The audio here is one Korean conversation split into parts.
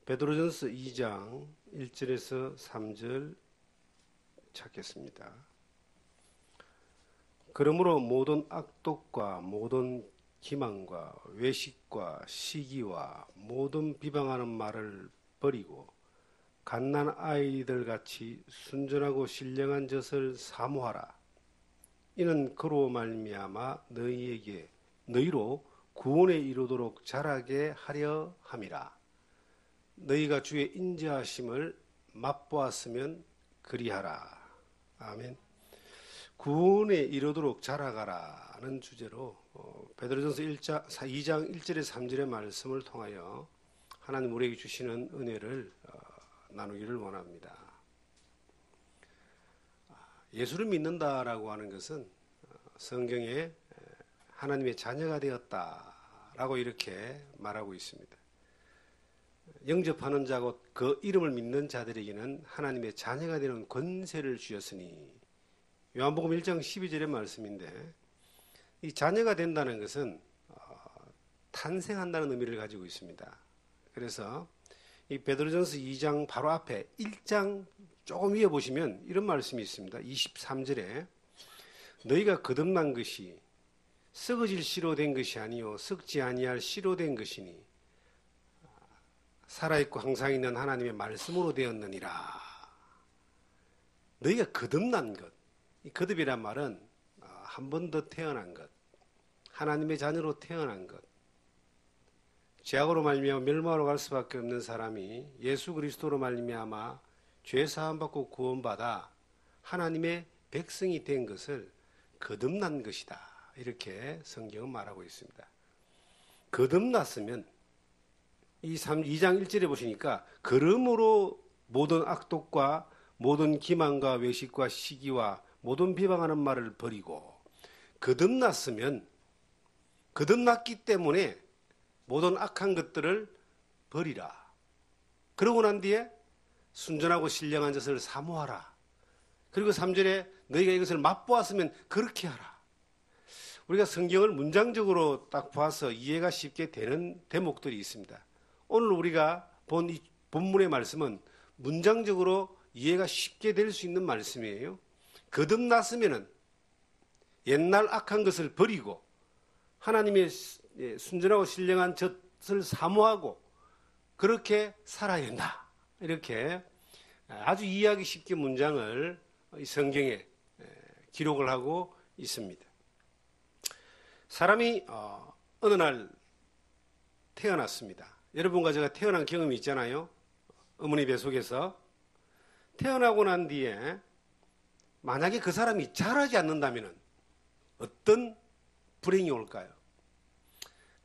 베드로전서 2장 1절에서 3절 찾겠습니다. 그러므로 모든 악독과 모든 기만과 외식과 시기와 모든 비방하는 말을 버리고 갓난 아이들 같이 순전하고 신령한 젖을 사모하라. 이는 그로 말미암아 너희로 구원에 이르도록 자라게 하려 함이라. 너희가 주의 인자하심을 맛보았으면 그리하라. 아멘. 구원에 이르도록 자라가라는 주제로 베드로전서 2장 1절에 3절의 말씀을 통하여 하나님 우리에게 주시는 은혜를 나누기를 원합니다. 예수를 믿는다라고 하는 것은 성경에 하나님의 자녀가 되었다라고 이렇게 말하고 있습니다. 영접하는 자고 그 이름을 믿는 자들에게는 하나님의 자녀가 되는 권세를 주셨으니, 요한복음 1장 12절의 말씀인데, 이 자녀가 된다는 것은 탄생한다는 의미를 가지고 있습니다. 그래서 이 베드로전서 2장 바로 앞에 1장 조금 위에 보시면 이런 말씀이 있습니다. 23절에 너희가 거듭난 것이 썩어질 씨로 된 것이 아니요 썩지 아니할 씨로 된 것이니 살아있고 항상 있는 하나님의 말씀으로 되었느니라. 너희가 거듭난 것, 이 거듭이란 말은 한 번 더 태어난 것, 하나님의 자녀로 태어난 것. 죄악으로 말미암아 멸망으로 갈 수밖에 없는 사람이 예수 그리스도로 말미암아 죄 사함 받고 구원받아 하나님의 백성이 된 것을 거듭난 것이다. 이렇게 성경은 말하고 있습니다. 거듭났으면 이 2장 1절에 보시니까 그러므로 모든 악독과 모든 기만과 외식과 시기와 모든 비방하는 말을 버리고, 거듭났으면 거듭났기 때문에 모든 악한 것들을 버리라. 그러고 난 뒤에 순전하고 신령한 젖을 사모하라. 그리고 3절에 너희가 이것을 맛보았으면 그렇게 하라. 우리가 성경을 문장적으로 딱 봐서 이해가 쉽게 되는 대목들이 있습니다. 오늘 우리가 본 이 본문의 말씀은 문장적으로 이해가 쉽게 될 수 있는 말씀이에요. 거듭났으면은 옛날 악한 것을 버리고 하나님의 순전하고 신령한 젖을 사모하고 그렇게 살아야 된다. 이렇게 아주 이해하기 쉽게 문장을 성경에 기록을 하고 있습니다. 사람이 어느 날 태어났습니다. 여러분과 제가 태어난 경험이 있잖아요. 어머니 뱃속에서 태어나고 난 뒤에 만약에 그 사람이 자라지 않는다면 어떤 불행이 올까요?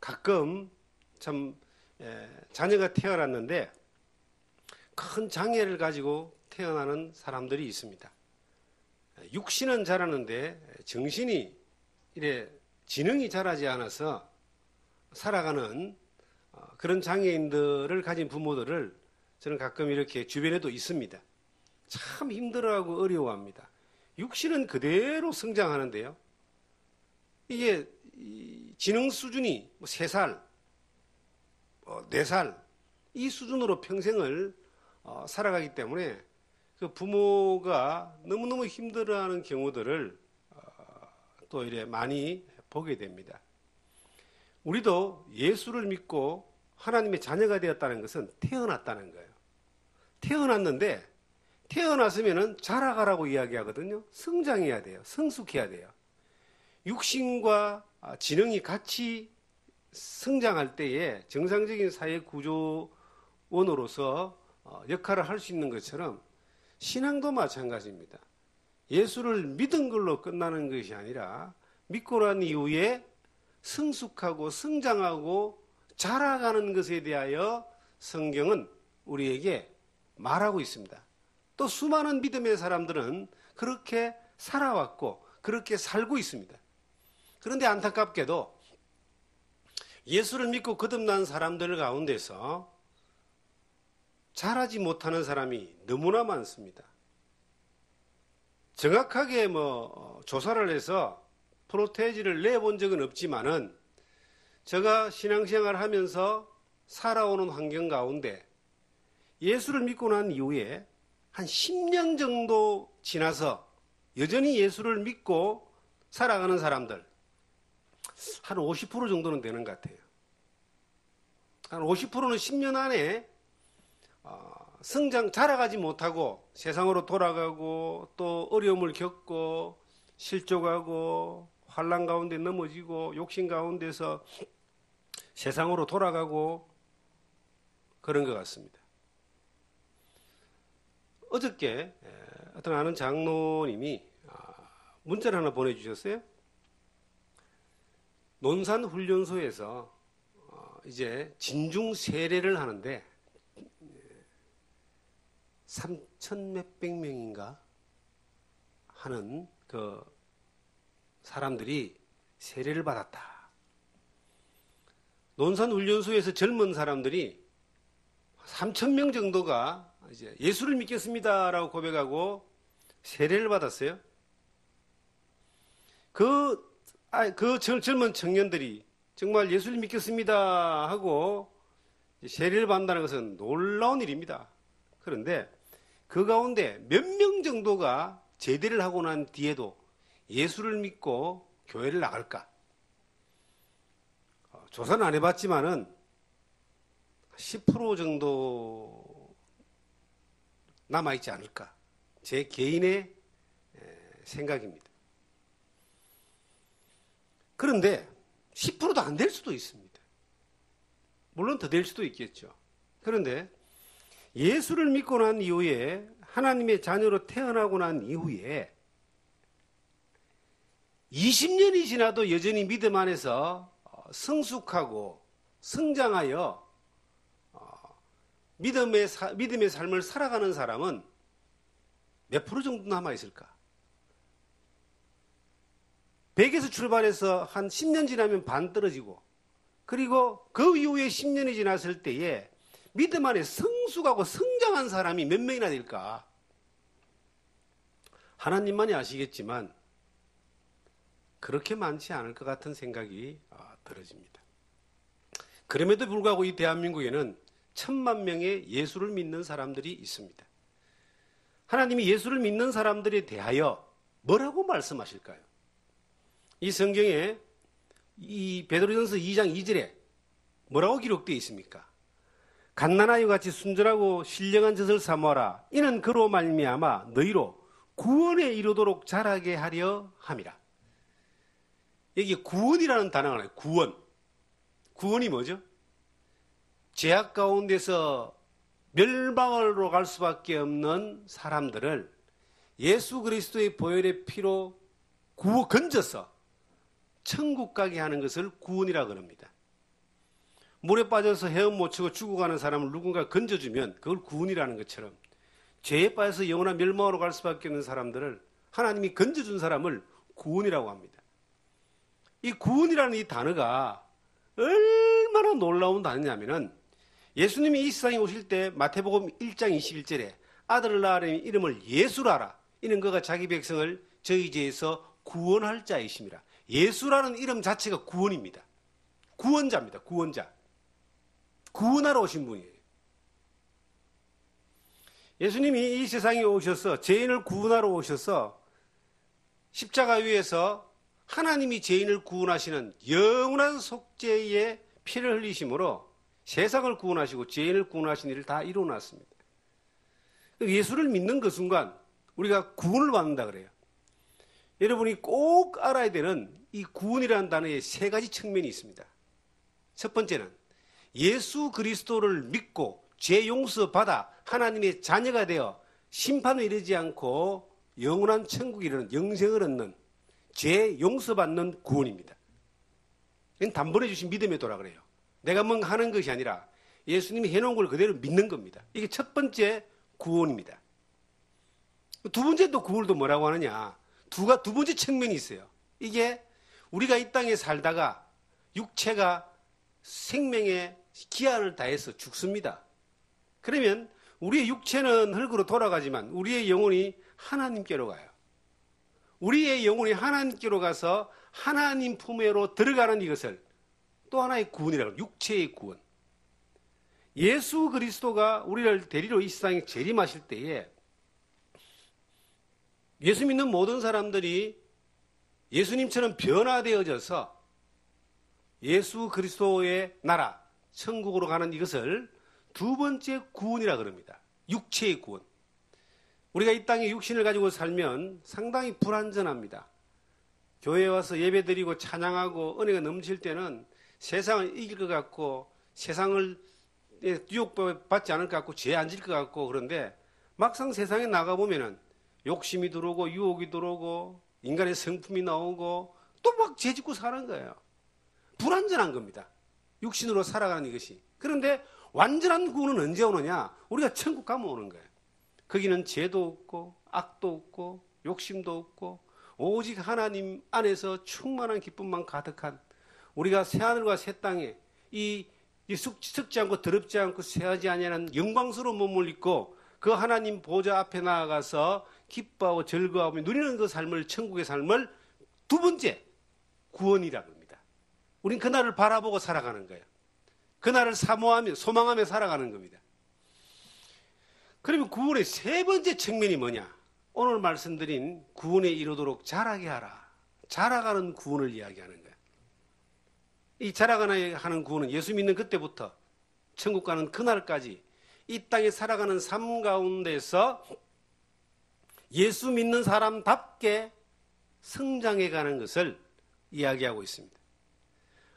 가끔 참 자녀가 태어났는데 큰 장애를 가지고 태어나는 사람들이 있습니다. 육신은 자라는데 정신이 이래 지능이 자라지 않아서 살아가는 그런 장애인들을 가진 부모들을 저는 가끔 이렇게 주변에도 있습니다. 참 힘들어하고 어려워합니다. 육신은 그대로 성장하는데요. 이게 지능 수준이 3살, 4살 이 수준으로 평생을 살아가기 때문에 그 부모가 너무너무 힘들어하는 경우들을 또 이래 많이 보게 됩니다. 우리도 예수를 믿고 하나님의 자녀가 되었다는 것은 태어났다는 거예요. 태어났는데 태어났으면 자라가라고 이야기하거든요. 성장해야 돼요. 성숙해야 돼요. 육신과 지능이 같이 성장할 때에 정상적인 사회 구조원으로서 역할을 할 수 있는 것처럼 신앙도 마찬가지입니다. 예수를 믿은 걸로 끝나는 것이 아니라 믿고 난 이후에 성숙하고 성장하고 자라가는 것에 대하여 성경은 우리에게 말하고 있습니다. 또 수많은 믿음의 사람들은 그렇게 살아왔고 그렇게 살고 있습니다. 그런데 안타깝게도 예수를 믿고 거듭난 사람들 가운데서 자라지 못하는 사람이 너무나 많습니다. 정확하게 조사를 해서 프로테이지를 내본 적은 없지만은 제가 신앙생활 하면서 살아오는 환경 가운데 예수를 믿고 난 이후에 한 10년 정도 지나서 여전히 예수를 믿고 살아가는 사람들 한 50% 정도는 되는 것 같아요. 한 50%는 10년 안에 자라가지 못하고 세상으로 돌아가고 또 어려움을 겪고 실족하고 환난 가운데 넘어지고 욕심 가운데서 세상으로 돌아가고 그런 것 같습니다. 어저께 어떤 아는 장로님이 문자를 하나 보내주셨어요. 논산훈련소에서 이제 진중 세례를 하는데 3천 몇백 명인가 하는 그 사람들이 세례를 받았다. 논산훈련소에서 젊은 사람들이 3천 명 정도가 이제 예수를 믿겠습니다라고 고백하고 세례를 받았어요. 그 젊은 청년들이 정말 예수를 믿겠습니다 하고 세례를 받는다는 것은 놀라운 일입니다. 그런데 그 가운데 몇 명 정도가 제대를 하고 난 뒤에도 예수를 믿고 교회를 나갈까? 조사는 안 해봤지만은 10% 정도 남아있지 않을까? 제 개인의 생각입니다. 그런데 10%도 안 될 수도 있습니다. 물론 더 될 수도 있겠죠. 그런데 예수를 믿고 난 이후에 하나님의 자녀로 태어나고 난 이후에 20년이 지나도 여전히 믿음 안에서 성숙하고 성장하여 믿음의 삶을 살아가는 사람은 몇 프로 정도 남아있을까? 100에서 출발해서 한 10년 지나면 반 떨어지고 그리고 그 이후에 10년이 지났을 때에 믿음 안에 성숙하고 성장한 사람이 몇 명이나 될까? 하나님만이 아시겠지만 그렇게 많지 않을 것 같은 생각이 들어집니다. 그럼에도 불구하고 이 대한민국에는 1,000만 명의 예수를 믿는 사람들이 있습니다. 하나님이 예수를 믿는 사람들에 대하여 뭐라고 말씀하실까요? 이 성경에 이 베드로전서 2장 2절에 뭐라고 기록되어 있습니까? 갓난아이와 같이 순전하고 신령한 젖을 사모하라. 이는 그로 말미암아 너희로 구원에 이르도록 자라게 하려 함이라. 여기 구원이라는 단어가 나와요. 구원. 구원이 뭐죠? 죄악 가운데서 멸망으로 갈 수밖에 없는 사람들을 예수 그리스도의 보혈의 피로 건져서 천국 가게 하는 것을 구원이라고 합니다. 물에 빠져서 헤엄 못 치고 죽어가는 사람을 누군가 건져주면 그걸 구원이라는 것처럼 죄에 빠져서 영원한 멸망으로 갈 수밖에 없는 사람들을 하나님이 건져준 사람을 구원이라고 합니다. 이 구원이라는 이 단어가 얼마나 놀라운 단어냐면은 예수님이 이 세상에 오실 때 마태복음 1장 21절에 아들을 낳으려니 이름을 예수라라. 이는 그가 자기 백성을 저희 죄에서 구원할 자이심이라. 예수라는 이름 자체가 구원입니다. 구원자입니다. 구원자. 구원하러 오신 분이에요. 예수님이 이 세상에 오셔서 죄인을 구원하러 오셔서 십자가 위에서 하나님이 죄인을 구원하시는 영원한 속죄의 피를 흘리심으로 세상을 구원하시고 죄인을 구원하신 일을 다 이루어놨습니다. 예수를 믿는 그 순간 우리가 구원을 받는다 그래요. 여러분이 꼭 알아야 되는 이 구원이라는 단어에 세 가지 측면이 있습니다. 첫 번째는 예수 그리스도를 믿고 죄 용서받아 하나님의 자녀가 되어 심판을 이르지 않고 영원한 천국에 이르는 영생을 얻는 죄 용서받는 구원입니다. 이건 단번에 주신 믿음의 도라 그래요. 내가 뭔가 하는 것이 아니라 예수님이 해놓은 걸 그대로 믿는 겁니다. 이게 첫 번째 구원입니다. 두 번째 또 구원도 뭐라고 하느냐. 두 번째 측면이 있어요. 이게 우리가 이 땅에 살다가 육체가 생명의 기한을 다해서 죽습니다. 그러면 우리의 육체는 흙으로 돌아가지만 우리의 영혼이 하나님께로 가요. 우리의 영혼이 하나님께로 가서 하나님 품에로 들어가는 이것을 또 하나의 구원이라고 해요. 육체의 구원. 예수 그리스도가 우리를 데리러 이 세상에 재림하실 때에 예수 믿는 모든 사람들이 예수님처럼 변화되어져서 예수 그리스도의 나라, 천국으로 가는 이것을 두 번째 구원이라 그럽니다. 육체의 구원. 우리가 이 땅에 육신을 가지고 살면 상당히 불완전합니다. 교회에 와서 예배드리고 찬양하고 은혜가 넘칠 때는 세상을 이길 것 같고 세상을 유혹받지 않을 것 같고 죄 안 질 것 같고 그런데 막상 세상에 나가보면은 욕심이 들어오고 유혹이 들어오고 인간의 성품이 나오고 또 막 죄 짓고 사는 거예요. 불완전한 겁니다. 육신으로 살아가는 이것이. 그런데 완전한 구원은 언제 오느냐? 우리가 천국 가면 오는 거예요. 거기는 죄도 없고 악도 없고 욕심도 없고 오직 하나님 안에서 충만한 기쁨만 가득한 우리가 새하늘과 새 땅에 이 썩지 않고 더럽지 않고 쇠하지 아니하는 영광스러운 몸을 입고 그 하나님 보좌 앞에 나아가서 기뻐하고 즐거워하며 누리는 그 삶을, 천국의 삶을 두 번째 구원이라고 합니다. 우린 그날을 바라보고 살아가는 거예요. 그날을 사모하며 소망하며 살아가는 겁니다. 그러면 구원의 세 번째 측면이 뭐냐? 오늘 말씀드린 구원에 이르도록 자라게 하라. 자라가는 구원을 이야기하는 거예요. 이 자라가는 하는 구원은 예수 믿는 그때부터 천국 가는 그날까지 이 땅에 살아가는 삶 가운데서 예수 믿는 사람답게 성장해가는 것을 이야기하고 있습니다.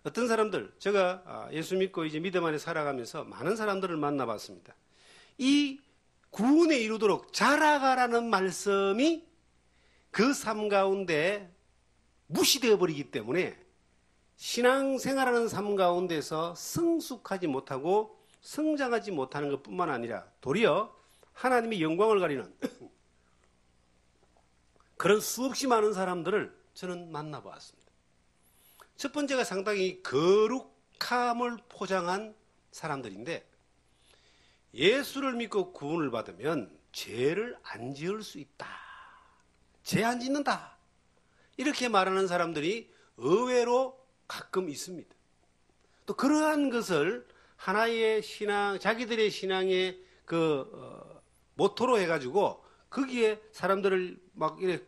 어떤 사람들, 제가 예수 믿고 이제 믿음 안에 살아가면서 많은 사람들을 만나봤습니다. 이 구원에 이르도록 자라가라는 말씀이 그 삶 가운데 무시되어 버리기 때문에 신앙생활하는 삶 가운데서 성숙하지 못하고 성장하지 못하는 것뿐만 아니라 도리어 하나님의 영광을 가리는 그런 수없이 많은 사람들을 저는 만나보았습니다. 첫 번째가 상당히 거룩함을 포장한 사람들인데 예수를 믿고 구원을 받으면 죄를 안 지을 수 있다. 죄 안 짓는다. 이렇게 말하는 사람들이 의외로 가끔 있습니다. 또 그러한 것을 하나의 신앙, 자기들의 신앙의 모토로 해가지고 거기에 사람들을 막 이렇게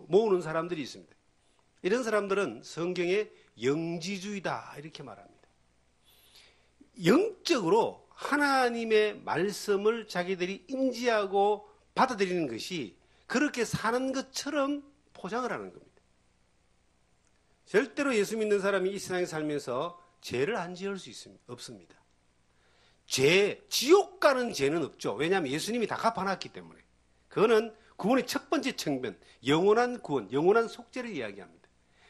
모으는 사람들이 있습니다. 이런 사람들은 성경에 영지주의다 이렇게 말합니다. 영적으로 하나님의 말씀을 자기들이 인지하고 받아들이는 것이 그렇게 사는 것처럼 포장을 하는 겁니다. 절대로 예수 믿는 사람이 이 세상에 살면서 죄를 안 지을 수 없습니다. 지옥 가는 죄는 없죠. 왜냐하면 예수님이 다 갚아놨기 때문에. 그거는 구원의 첫 번째 측면, 영원한 구원, 영원한 속죄를 이야기합니다.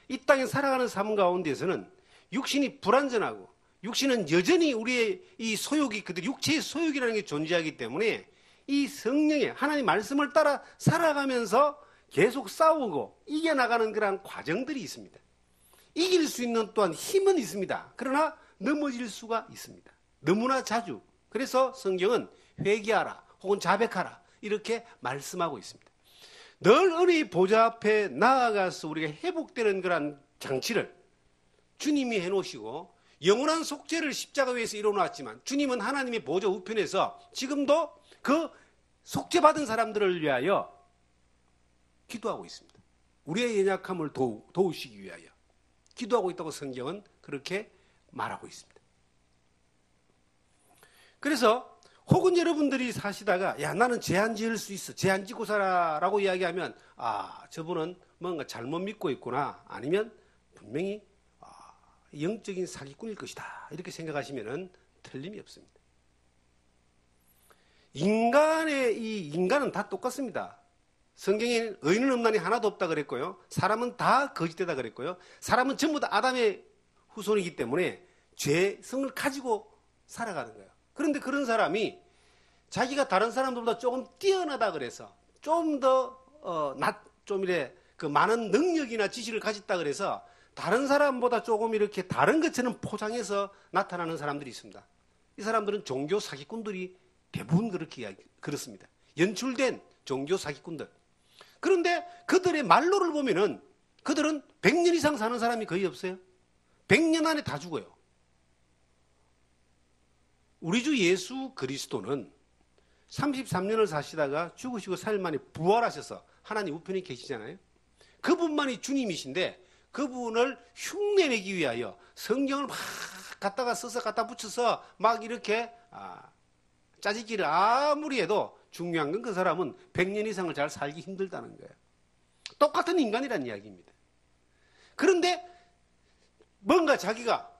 이 땅에 살아가는 삶 가운데서는 육신이 불완전하고 육신은 여전히 우리의 이 소욕이 그들 육체의 소욕이라는 게 존재하기 때문에 이 성령의 하나님 말씀을 따라 살아가면서 계속 싸우고 이겨나가는 그런 과정들이 있습니다. 이길 수 있는 또한 힘은 있습니다. 그러나 넘어질 수가 있습니다. 너무나 자주. 그래서 성경은 회개하라 혹은 자백하라 이렇게 말씀하고 있습니다. 늘 은혜의 보좌 앞에 나아가서 우리가 회복되는 그런 장치를 주님이 해놓으시고 영원한 속죄를 십자가 위에서 이뤄놨지만 주님은 하나님의 보좌 우편에서 지금도 그 속죄받은 사람들을 위하여 기도하고 있습니다. 우리의 연약함을 도우시기 위하여 기도하고 있다고 성경은 그렇게 말하고 있습니다. 그래서 혹은 여러분들이 사시다가 야 나는 죄 안 지을 수 있어 죄 안 짓고 살아라고 이야기하면 저분은 뭔가 잘못 믿고 있구나 아니면 분명히 영적인 사기꾼일 것이다 이렇게 생각하시면 틀림이 없습니다. 인간은 다 똑같습니다. 성경에 의인은 없나니 하나도 없다 그랬고요. 사람은 다 거짓되다 그랬고요. 사람은 전부 다 아담의 후손이기 때문에 죄성을 가지고 살아가는 거예요. 그런데 그런 사람이 자기가 다른 사람들보다 조금 뛰어나다 그래서 좀 더 많은 능력이나 지식을 가졌다 그래서 다른 사람보다 조금 이렇게 다른 것처럼 포장해서 나타나는 사람들이 있습니다. 이 사람들은 종교 사기꾼들이 대부분 그렇습니다. 연출된 종교 사기꾼들. 그런데 그들의 말로를 보면은 그들은 100년 이상 사는 사람이 거의 없어요. 100년 안에 다 죽어요. 우리 주 예수 그리스도는 33년을 사시다가 죽으시고 4일 만에 부활하셔서 하나님 우편에 계시잖아요. 그분만이 주님이신데 그분을 흉내내기 위하여 성경을 막 갖다가 써서 갖다 붙여서 막 이렇게 짜집기를 아무리 해도 중요한 건 그 사람은 100년 이상을 잘 살기 힘들다는 거예요. 똑같은 인간이란 이야기입니다. 그런데 뭔가 자기가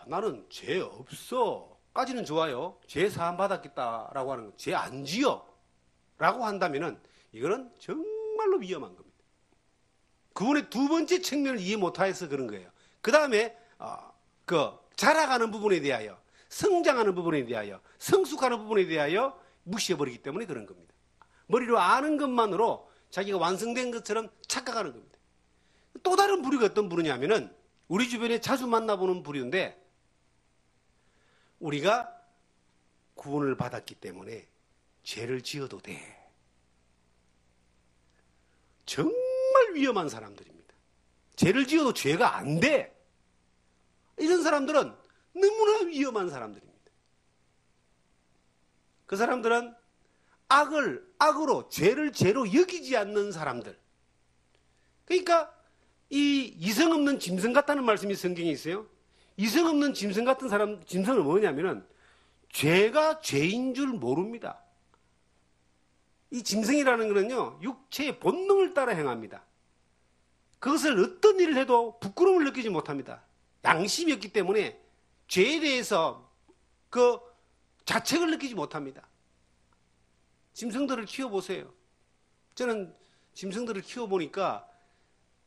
나는 죄 없어 까지는 좋아요. 죄 사함 받았겠다라고 하는 거, 죄 안 지어 라고 한다면은 이거는 정말로 위험한 겁니다. 그분의 두 번째 측면을 이해 못해서 그런 거예요. 그 다음에 자라가는 부분에 대하여, 성장하는 부분에 대하여, 성숙하는 부분에 대하여 무시해버리기 때문에 그런 겁니다. 머리로 아는 것만으로 자기가 완성된 것처럼 착각하는 겁니다. 또 다른 부류가 어떤 부류냐면은 우리 주변에 자주 만나보는 부류인데, 우리가 구원을 받았기 때문에 죄를 지어도 돼. 정말 위험한 사람들입니다. 죄를 지어도 죄가 안 돼. 이런 사람들은 너무나 위험한 사람들입니다. 그 사람들은 악을 악으로, 죄를 죄로 여기지 않는 사람들. 그러니까 이 이성 없는 짐승 같다는 말씀이 성경에 있어요. 이성 없는 짐승 같은 사람, 짐승은 뭐냐면은 죄가 죄인 줄 모릅니다. 이 짐승이라는 것은요, 육체의 본능을 따라 행합니다. 그것을 어떤 일을 해도 부끄러움을 느끼지 못합니다. 양심이 없기 때문에 죄에 대해서 그 자책을 느끼지 못합니다. 짐승들을 키워보세요. 저는 짐승들을 키워보니까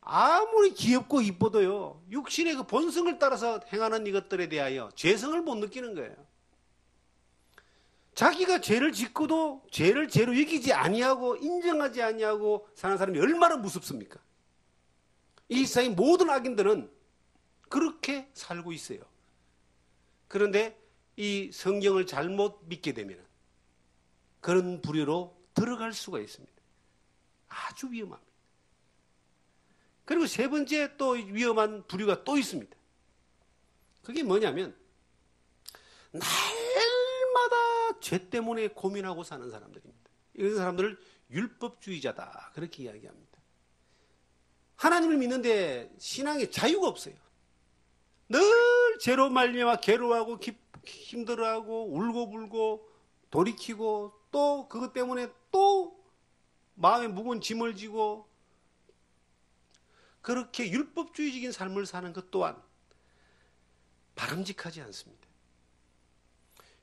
아무리 귀엽고 이뻐도요, 육신의 그 본성을 따라서 행하는 이것들에 대하여 죄성을 못 느끼는 거예요. 자기가 죄를 짓고도 죄를 죄로 여기지 아니하고 인정하지 아니하고 사는 사람이 얼마나 무섭습니까? 이 세상의 모든 악인들은 그렇게 살고 있어요. 그런데 이 성경을 잘못 믿게 되면 그런 부류로 들어갈 수가 있습니다. 아주 위험합니다. 그리고 세 번째 또 위험한 부류가 또 있습니다. 그게 뭐냐면 날마다 죄 때문에 고민하고 사는 사람들입니다. 이런 사람들을 율법주의자다 그렇게 이야기합니다. 하나님을 믿는데 신앙에 자유가 없어요. 늘 죄로 말미암아 괴로워하고 힘들어하고 울고불고 돌이키고 또 그것 때문에 또 마음에 무거운 짐을 지고 그렇게 율법주의적인 삶을 사는 것 또한 바람직하지 않습니다.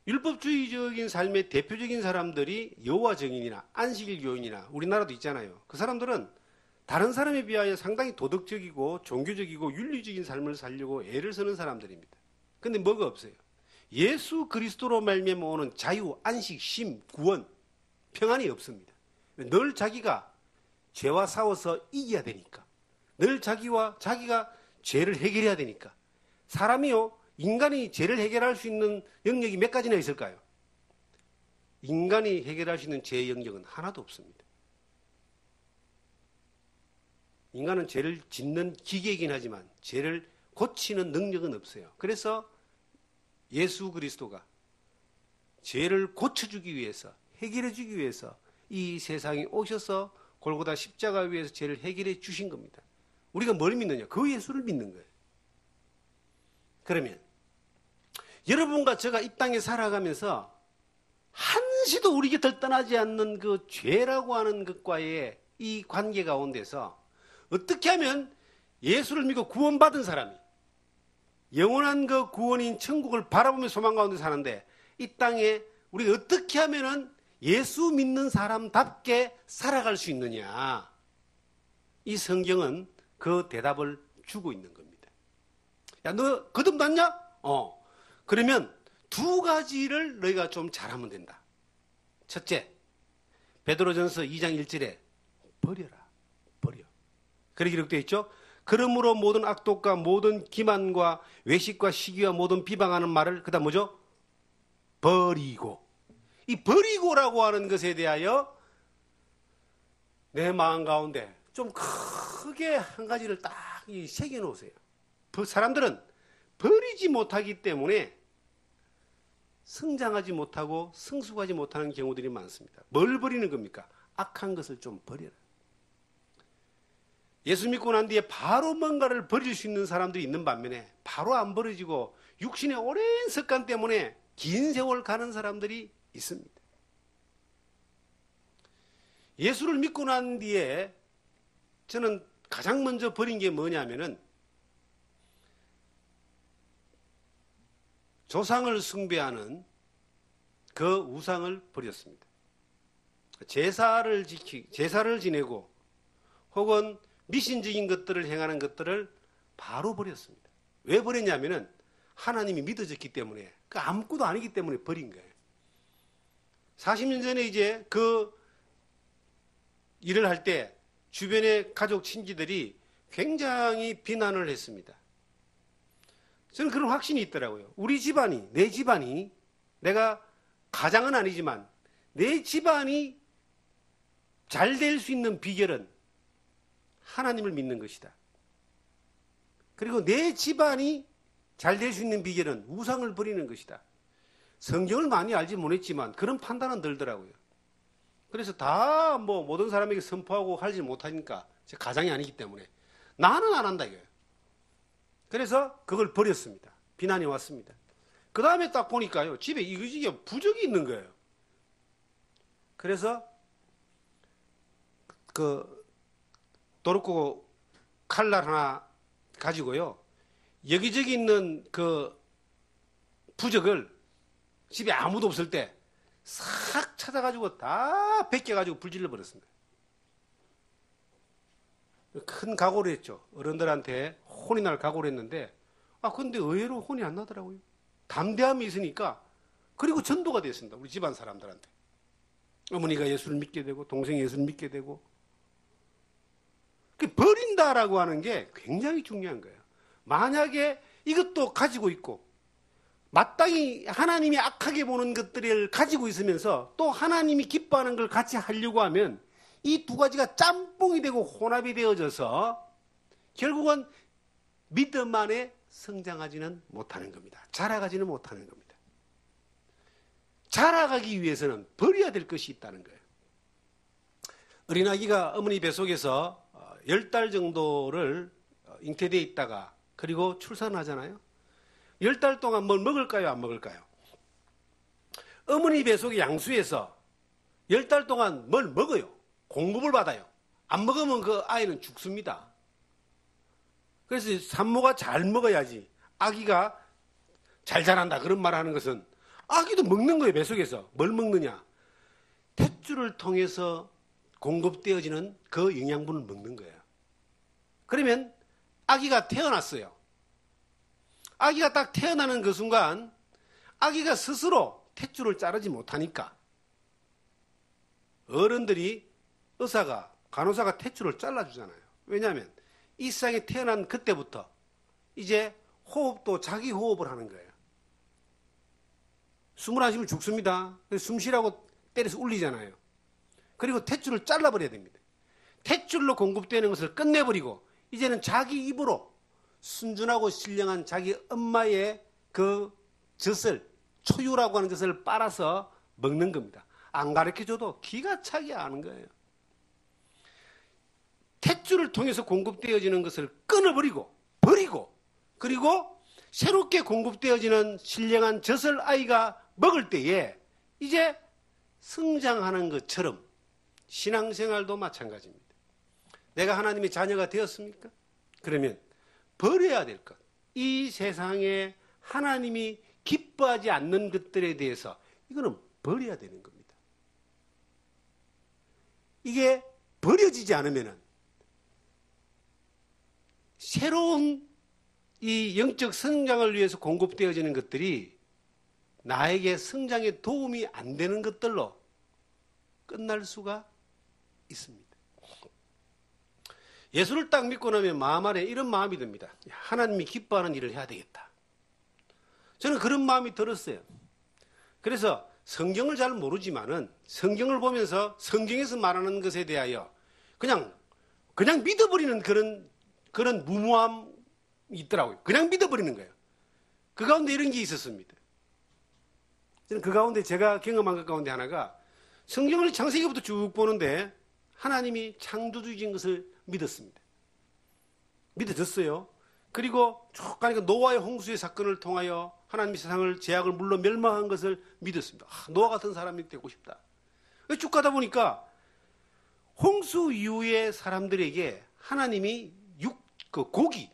율법주의적인 삶의 대표적인 사람들이 여호와 증인이나 안식일 교인이나 우리나라도 있잖아요. 그 사람들은 다른 사람에 비하여 상당히 도덕적이고 종교적이고 윤리적인 삶을 살려고 애를 쓰는 사람들입니다. 그런데 뭐가 없어요. 예수 그리스도로 말미암아 오는 자유, 안식, 쉼, 구원, 평안이 없습니다. 늘 자기가 죄와 싸워서 이겨야 되니까. 늘 자기가 죄를 해결해야 되니까. 사람이요, 인간이 죄를 해결할 수 있는 영역이 몇 가지나 있을까요? 인간이 해결할 수 있는 죄의 영역은 하나도 없습니다. 인간은 죄를 짓는 기계이긴 하지만 죄를 고치는 능력은 없어요. 그래서 예수 그리스도가 죄를 고쳐주기 위해서, 해결해주기 위해서 이 세상에 오셔서 골고다 십자가 위에서 죄를 해결해 주신 겁니다. 우리가 뭘 믿느냐? 그 예수를 믿는 거예요. 그러면 여러분과 제가 이 땅에 살아가면서 한시도 우리 곁을 떠나지 않는 그 죄라고 하는 것과의 이 관계 가운데서 어떻게 하면 예수를 믿고 구원받은 사람이 영원한 그 구원인 천국을 바라보며 소망 가운데 사는데 이 땅에 우리가 어떻게 하면은 예수 믿는 사람답게 살아갈 수 있느냐? 이 성경은 그 대답을 주고 있는 겁니다. 야, 너 거듭났냐? 그러면 두 가지를 너희가 좀 잘하면 된다. 첫째, 베드로전서 2장 1절에 버려라. 버려. 그렇게 기록되어 있죠? 그러므로 모든 악독과 모든 기만과 외식과 시기와 모든 비방하는 말을 그다음 뭐죠? 버리고. 이 버리고라고 하는 것에 대하여 내 마음 가운데 좀 크게 한 가지를 딱 새겨 놓으세요. 사람들은 버리지 못하기 때문에 성장하지 못하고 성숙하지 못하는 경우들이 많습니다. 뭘 버리는 겁니까? 악한 것을 좀 버려라. 예수 믿고 난 뒤에 바로 뭔가를 버릴 수 있는 사람들이 있는 반면에 바로 안 버려지고 육신의 오랜 습관 때문에 긴 세월 가는 사람들이 있습니다. 예수를 믿고 난 뒤에 저는 가장 먼저 버린 게 뭐냐면은 조상을 숭배하는 그 우상을 버렸습니다. 제사를 지내고 혹은 미신적인 것들을 행하는 것들을 바로 버렸습니다. 왜 버렸냐면은 하나님이 믿어졌기 때문에, 그 아무것도 아니기 때문에 버린 거예요. 40년 전에 이제 그 일을 할 때 주변의 가족 친지들이 굉장히 비난을 했습니다. 저는 그런 확신이 있더라고요. 우리 집안이, 내 집안이, 내가 가장은 아니지만 내 집안이 잘 될 수 있는 비결은 하나님을 믿는 것이다. 그리고 내 집안이 잘 될 수 있는 비결은 우상을 버리는 것이다. 성경을 많이 알지 못했지만 그런 판단은 들더라고요. 그래서 다 모든 사람에게 선포하고 하지 못하니까 제 가장이 아니기 때문에 나는 안 한다 이거예요. 그래서 그걸 버렸습니다. 비난이 왔습니다. 그 다음에 딱 보니까요, 집에 이거지게 부적이 있는 거예요. 그래서 그 도르코 칼날 하나 가지고요, 여기저기 있는 그 부적을 집에 아무도 없을 때 싹 찾아가지고 다 벗겨가지고 불질러 버렸습니다. 큰 각오를 했죠. 어른들한테 혼이 날 각오를 했는데, 근데 의외로 혼이 안 나더라고요. 담대함이 있으니까. 그리고 전도가 됐습니다. 우리 집안 사람들한테. 어머니가 예수를 믿게 되고, 동생이 예수를 믿게 되고. 버린다라고 하는 게 굉장히 중요한 거예요. 만약에 이것도 가지고 있고, 마땅히 하나님이 악하게 보는 것들을 가지고 있으면서 또 하나님이 기뻐하는 걸 같이 하려고 하면 이 두 가지가 짬뽕이 되고 혼합이 되어져서 결국은 믿음 안에 성장하지는 못하는 겁니다. 자라가지는 못하는 겁니다. 자라가기 위해서는 버려야 될 것이 있다는 거예요. 어린아기가 어머니 뱃속에서 10달 정도를 잉태되어 있다가 그리고 출산하잖아요. 10달 동안 뭘 먹을까요? 안 먹을까요? 어머니 뱃속의 양수에서 10달 동안 뭘 먹어요. 공급을 받아요. 안 먹으면 그 아이는 죽습니다. 그래서 산모가 잘 먹어야지 아기가 잘 자란다 그런 말 하는 것은 아기도 먹는 거예요. 뱃속에서. 뭘 먹느냐? 탯줄을 통해서 공급되어지는 그 영양분을 먹는 거예요. 그러면 아기가 태어났어요. 아기가 딱 태어나는 그 순간 아기가 스스로 탯줄을 자르지 못하니까 어른들이 의사가 간호사가 탯줄을 잘라주잖아요. 왜냐하면 이 세상에 태어난 그때부터 이제 호흡도 자기 호흡을 하는 거예요. 숨을 안 쉬면 죽습니다. 숨 쉬라고 때려서 울리잖아요. 그리고 탯줄을 잘라버려야 됩니다. 탯줄로 공급되는 것을 끝내버리고 이제는 자기 입으로 순준하고 신령한 자기 엄마의 그 젖을, 초유라고 하는 젖을 빨아서 먹는 겁니다. 안 가르쳐줘도 기가 차게 아는 거예요. 탯줄을 통해서 공급되어지는 것을 끊어버리고 버리고 그리고 새롭게 공급되어지는 신령한 젖을 아이가 먹을 때에 이제 성장하는 것처럼 신앙생활도 마찬가지입니다. 내가 하나님의 자녀가 되었습니까? 그러면 버려야 될 것, 이 세상에 하나님이 기뻐하지 않는 것들에 대해서 이거는 버려야 되는 겁니다. 이게 버려지지 않으면 새로운 이 영적 성장을 위해서 공급되어지는 것들이 나에게 성장에 도움이 안 되는 것들로 끝날 수가 있습니다. 예수를 딱 믿고 나면 마음 안에 이런 마음이 듭니다. 하나님이 기뻐하는 일을 해야 되겠다. 저는 그런 마음이 들었어요. 그래서 성경을 잘 모르지만은 성경을 보면서 성경에서 말하는 것에 대하여 그냥 믿어버리는 그런 무모함이 있더라고요. 그냥 믿어버리는 거예요. 그 가운데 이런 게 있었습니다. 저는 그 가운데 제가 경험한 것 가운데 하나가 성경을 창세기부터 쭉 보는데 하나님이 창조주이신 것을 믿었습니다. 믿어졌어요. 그리고 쭉 가니까 노아의 홍수의 사건을 통하여 하나님이 세상을 죄악을 물러 멸망한 것을 믿었습니다. 노아 같은 사람이 되고 싶다. 쭉 가다 보니까 홍수 이후에 사람들에게 하나님이 고기,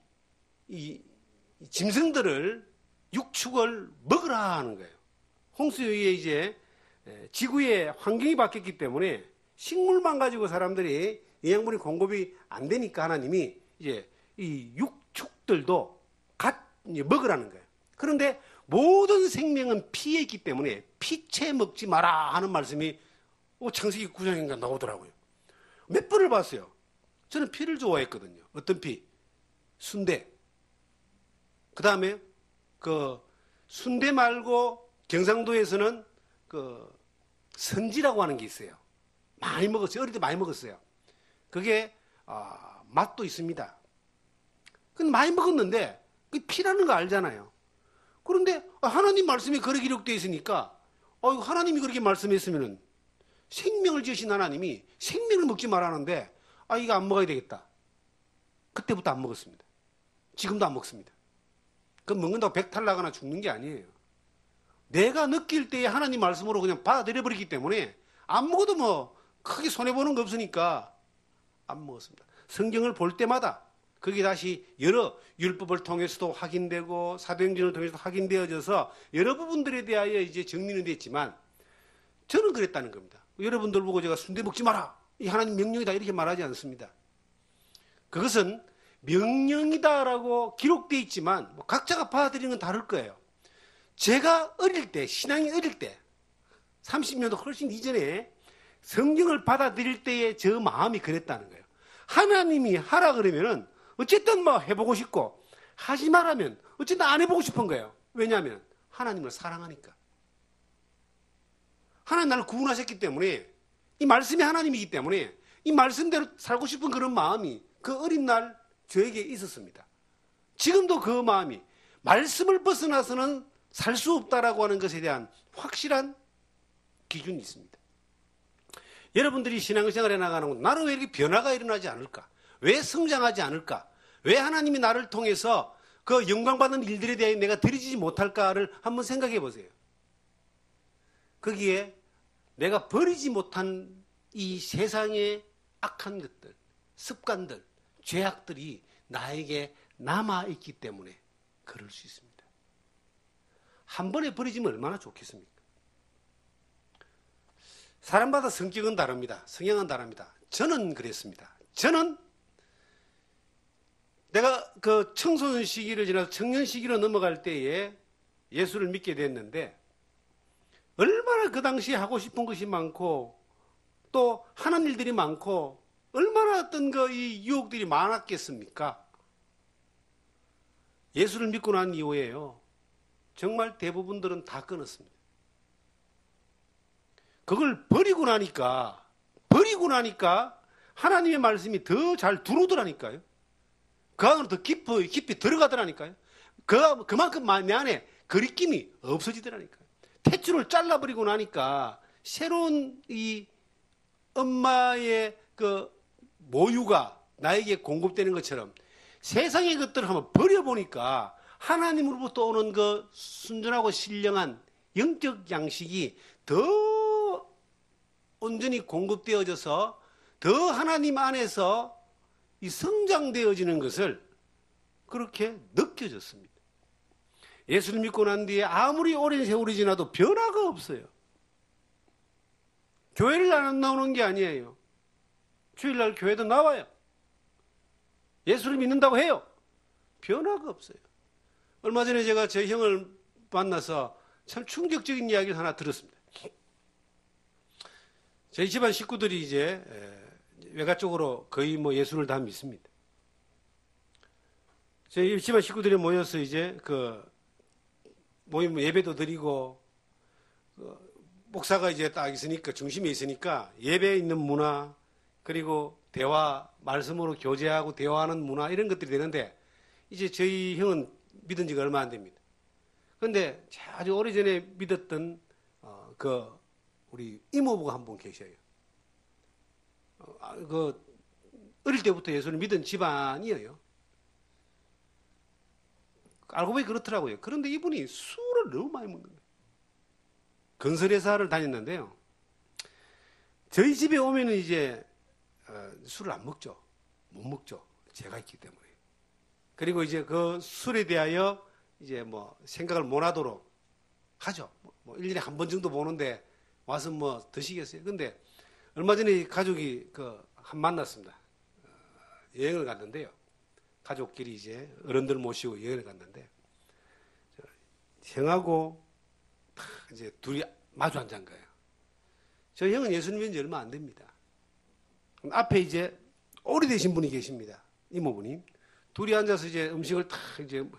이 짐승들을 육축을 먹으라 하는 거예요. 홍수 이후에 이제 지구의 환경이 바뀌었기 때문에 식물만 가지고 사람들이 영양분이 공급이 안 되니까 하나님이 이제 이 육축들도 먹으라는 거예요. 그런데 모든 생명은 피에 있기 때문에 피채 먹지 마라 하는 말씀이 창세기 9장인가 나오더라고요. 몇 번을 봤어요. 저는 피를 좋아했거든요. 어떤 피? 순대. 그 다음에 순대 말고 경상도에서는 선지라고 하는 게 있어요. 많이 먹었어요. 어릴 때 많이 먹었어요. 그게 맛도 있습니다. 근데 많이 먹었는데 그 피라는 거 알잖아요. 그런데 하나님 말씀이 그렇게 기록되어 있으니까 하나님이 그렇게 말씀했으면 생명을 지으신 하나님이 생명을 먹지 말라는데 이거 안 먹어야 되겠다. 그때부터 안 먹었습니다. 지금도 안 먹습니다. 그 먹는다고 배탈 나거나 죽는 게 아니에요. 내가 느낄 때에 하나님 말씀으로 그냥 받아들여 버리기 때문에 안 먹어도 뭐 크게 손해보는 거 없으니까 안 먹었습니다. 성경을 볼 때마다 그게 다시 여러 율법을 통해서도 확인되고 사도행전을 통해서도 확인되어져서 여러 부분들에 대하여 이제 정리는 됐지만 저는 그랬다는 겁니다. 여러분들 보고 제가 순대 먹지 마라. 이 하나님 명령이다 이렇게 말하지 않습니다. 그것은 명령이다라고 기록되어 있지만 각자가 받아들이는 건 다를 거예요. 제가 어릴 때, 신앙이 어릴 때 30년도 훨씬 이전에 성경을 받아들일 때의 저 마음이 그랬다는 거예요. 하나님이 하라 그러면은 어쨌든 해보고 싶고 하지 말라면 어쨌든 안 해보고 싶은 거예요. 왜냐하면 하나님을 사랑하니까. 하나님 나를 구원하셨기 때문에 이 말씀이 하나님이기 때문에 이 말씀대로 살고 싶은 그런 마음이 그 어린 날 저에게 있었습니다. 지금도 그 마음이 말씀을 벗어나서는 살 수 없다라고 하는 것에 대한 확실한 기준이 있습니다. 여러분들이 신앙생활에 나가는 건 나는 왜 이렇게 변화가 일어나지 않을까? 왜 성장하지 않을까? 왜 하나님이 나를 통해서 그 영광받는 일들에 대해 내가 드리지 못할까를 한번 생각해 보세요. 거기에 내가 버리지 못한 이 세상의 악한 것들, 습관들, 죄악들이 나에게 남아있기 때문에 그럴 수 있습니다. 한 번에 버리지면 얼마나 좋겠습니까? 사람마다 성격은 다릅니다. 성향은 다릅니다. 저는 그랬습니다. 저는 내가 그 청소년 시기를 지나서 청년 시기로 넘어갈 때에 예수를 믿게 됐는데 얼마나 그 당시에 하고 싶은 것이 많고 또 하는 일들이 많고 얼마나 어떤 이 유혹들이 많았겠습니까? 예수를 믿고 난 이후에요. 정말 대부분들은 다 끊었습니다. 그걸 버리고 나니까 하나님의 말씀이 더 잘 들어오더라니까요. 그 안으로 더 깊이 들어가더라니까요. 그만큼 내 안에 거리낌이 없어지더라니까요. 탯줄을 잘라버리고 나니까 새로운 이 엄마의 그 모유가 나에게 공급되는 것처럼 세상의 것들을 한번 버려보니까 하나님으로부터 오는 그 순전하고 신령한 영적 양식이 더 온전히 공급되어져서 더 하나님 안에서 이 성장되어지는 것을 그렇게 느껴졌습니다. 예수를 믿고 난 뒤에 아무리 오랜 세월이 지나도 변화가 없어요. 교회를 안 나오는 게 아니에요. 주일날 교회도 나와요. 예수를 믿는다고 해요. 변화가 없어요. 얼마 전에 제가 제 형을 만나서 참 충격적인 이야기를 하나 들었습니다. 저희 집안 식구들이 이제 외가 쪽으로 거의 예수를 다 믿습니다. 저희 집안 식구들이 모여서 이제 모임 예배도 드리고 목사가 이제 딱 있으니까 중심에 있으니까 예배에 있는 문화 그리고 대화 말씀으로 교제하고 대화하는 문화 이런 것들이 되는데 이제 저희 형은 믿은 지가 얼마 안 됩니다. 그런데 아주 오래전에 믿었던 우리 이모부가 한 분 계셔요. 어릴 때부터 예수를 믿은 집안이에요. 알고 보니 그렇더라고요. 그런데 이분이 술을 너무 많이 먹는 거예요. 건설회사를 다녔는데요. 저희 집에 오면은 이제 술을 안 먹죠. 못 먹죠. 제가 있기 때문에. 그리고 이제 그 술에 대하여 이제 뭐 생각을 못 하도록 하죠. 뭐 1년에 한 번 정도 보는데 와서 뭐 드시겠어요. 근데 얼마 전에 가족이 만났습니다. 여행을 갔는데요. 가족끼리 이제 어른들 모시고 여행을 갔는데 형하고 이제 둘이 마주 앉은 거예요. 저 형은 예수님 믿은 지 얼마 안 됩니다. 앞에 이제 오래되신 분이 계십니다. 이모부님. 둘이 앉아서 이제 음식을 이제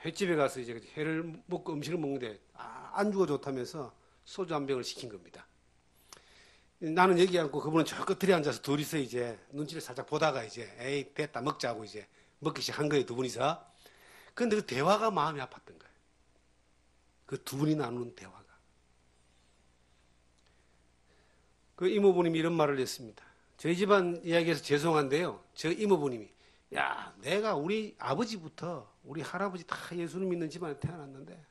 횟집에 가서 이제 회를 먹고 음식을 먹는데 안주가 좋다면서 소주 한 병을 시킨 겁니다. 나는 얘기 않고 그분은 저 끝에 앉아서 둘이서 이제 눈치를 살짝 보다가 이제 에이 됐다 먹자고 이제 먹기 시작한 거예요, 두 분이서. 그런데 그 대화가 마음이 아팠던 거예요. 그 두 분이 나누는 대화가. 그 이모부님이 이런 말을 했습니다. 저희 집안 이야기에서 죄송한데요. 저 이모부님이 야 내가 우리 아버지부터 우리 할아버지 다 예수를 믿는 집안에 태어났는데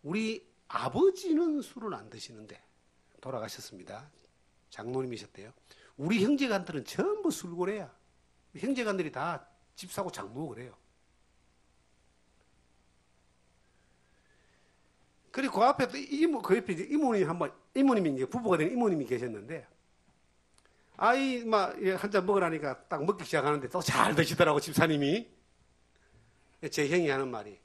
우리 아버지는 술을 안 드시는데 돌아가셨습니다. 장로님이셨대요. 우리 형제간들은 전부 술고래야. 형제간들이 다 집 사고 장 모으고 그래요. 그리고 그 앞에 그 옆에 이제 이모님이 이제 부부가 된 이모님이 계셨는데 아이 막 한 잔 먹으라니까 딱 먹기 시작하는데 또 잘 드시더라고 집사님이. 제 형이 하는 말이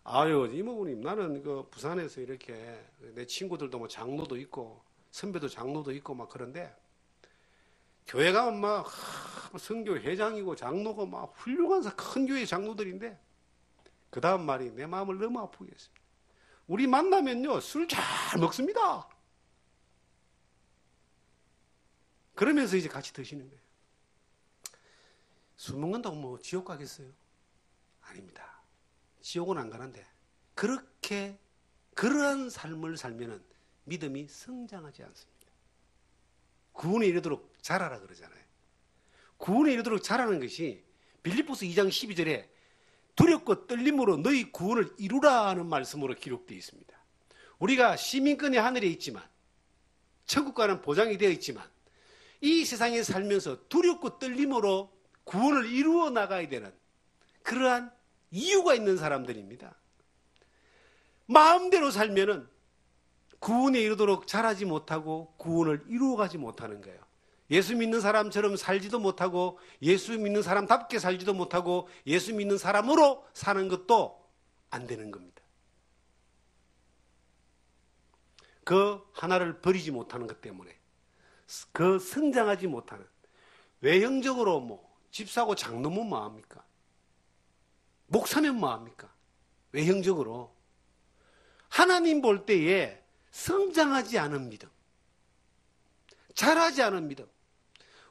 아유 이모부님 나는 부산에서 이렇게 내 친구들도 뭐 장로도 있고 선배도 장로도 있고 막 그런데 교회 가면 막 선교 회장이고 장로고 막 훌륭한 큰 교회 장로들인데 그 다음 말이 내 마음을 너무 아프게 했습니다. 우리 만나면요 술 잘 먹습니다. 그러면서 이제 같이 드시는 거예요. 술 먹는다고 뭐 지옥 가겠어요? 아닙니다. 지옥은 안 가는데 그러한 삶을 살면은 믿음이 성장하지 않습니다. 구원에 이르도록 자라라 그러잖아요. 구원에 이르도록 자라는 것이 빌립보서 2장 12절에 두렵고 떨림으로 너희 구원을 이루라는 말씀으로 기록되어 있습니다. 우리가 시민권이 하늘에 있지만 천국과는 보장이 되어 있지만 이 세상에 살면서 두렵고 떨림으로 구원을 이루어 나가야 되는 그러한 이유가 있는 사람들입니다. 마음대로 살면은 구원에 이르도록 자라지 못하고 구원을 이루어가지 못하는 거예요. 예수 믿는 사람처럼 살지도 못하고 예수 믿는 사람답게 살지도 못하고 예수 믿는 사람으로 사는 것도 안 되는 겁니다. 그 하나를 버리지 못하는 것 때문에 그 성장하지 못하는 외형적으로 뭐 집 사고 장 놓으면 뭐합니까? 목사면 뭐합니까? 외형적으로 하나님 볼 때에 성장하지 않은 믿음, 자라지 않은 믿음.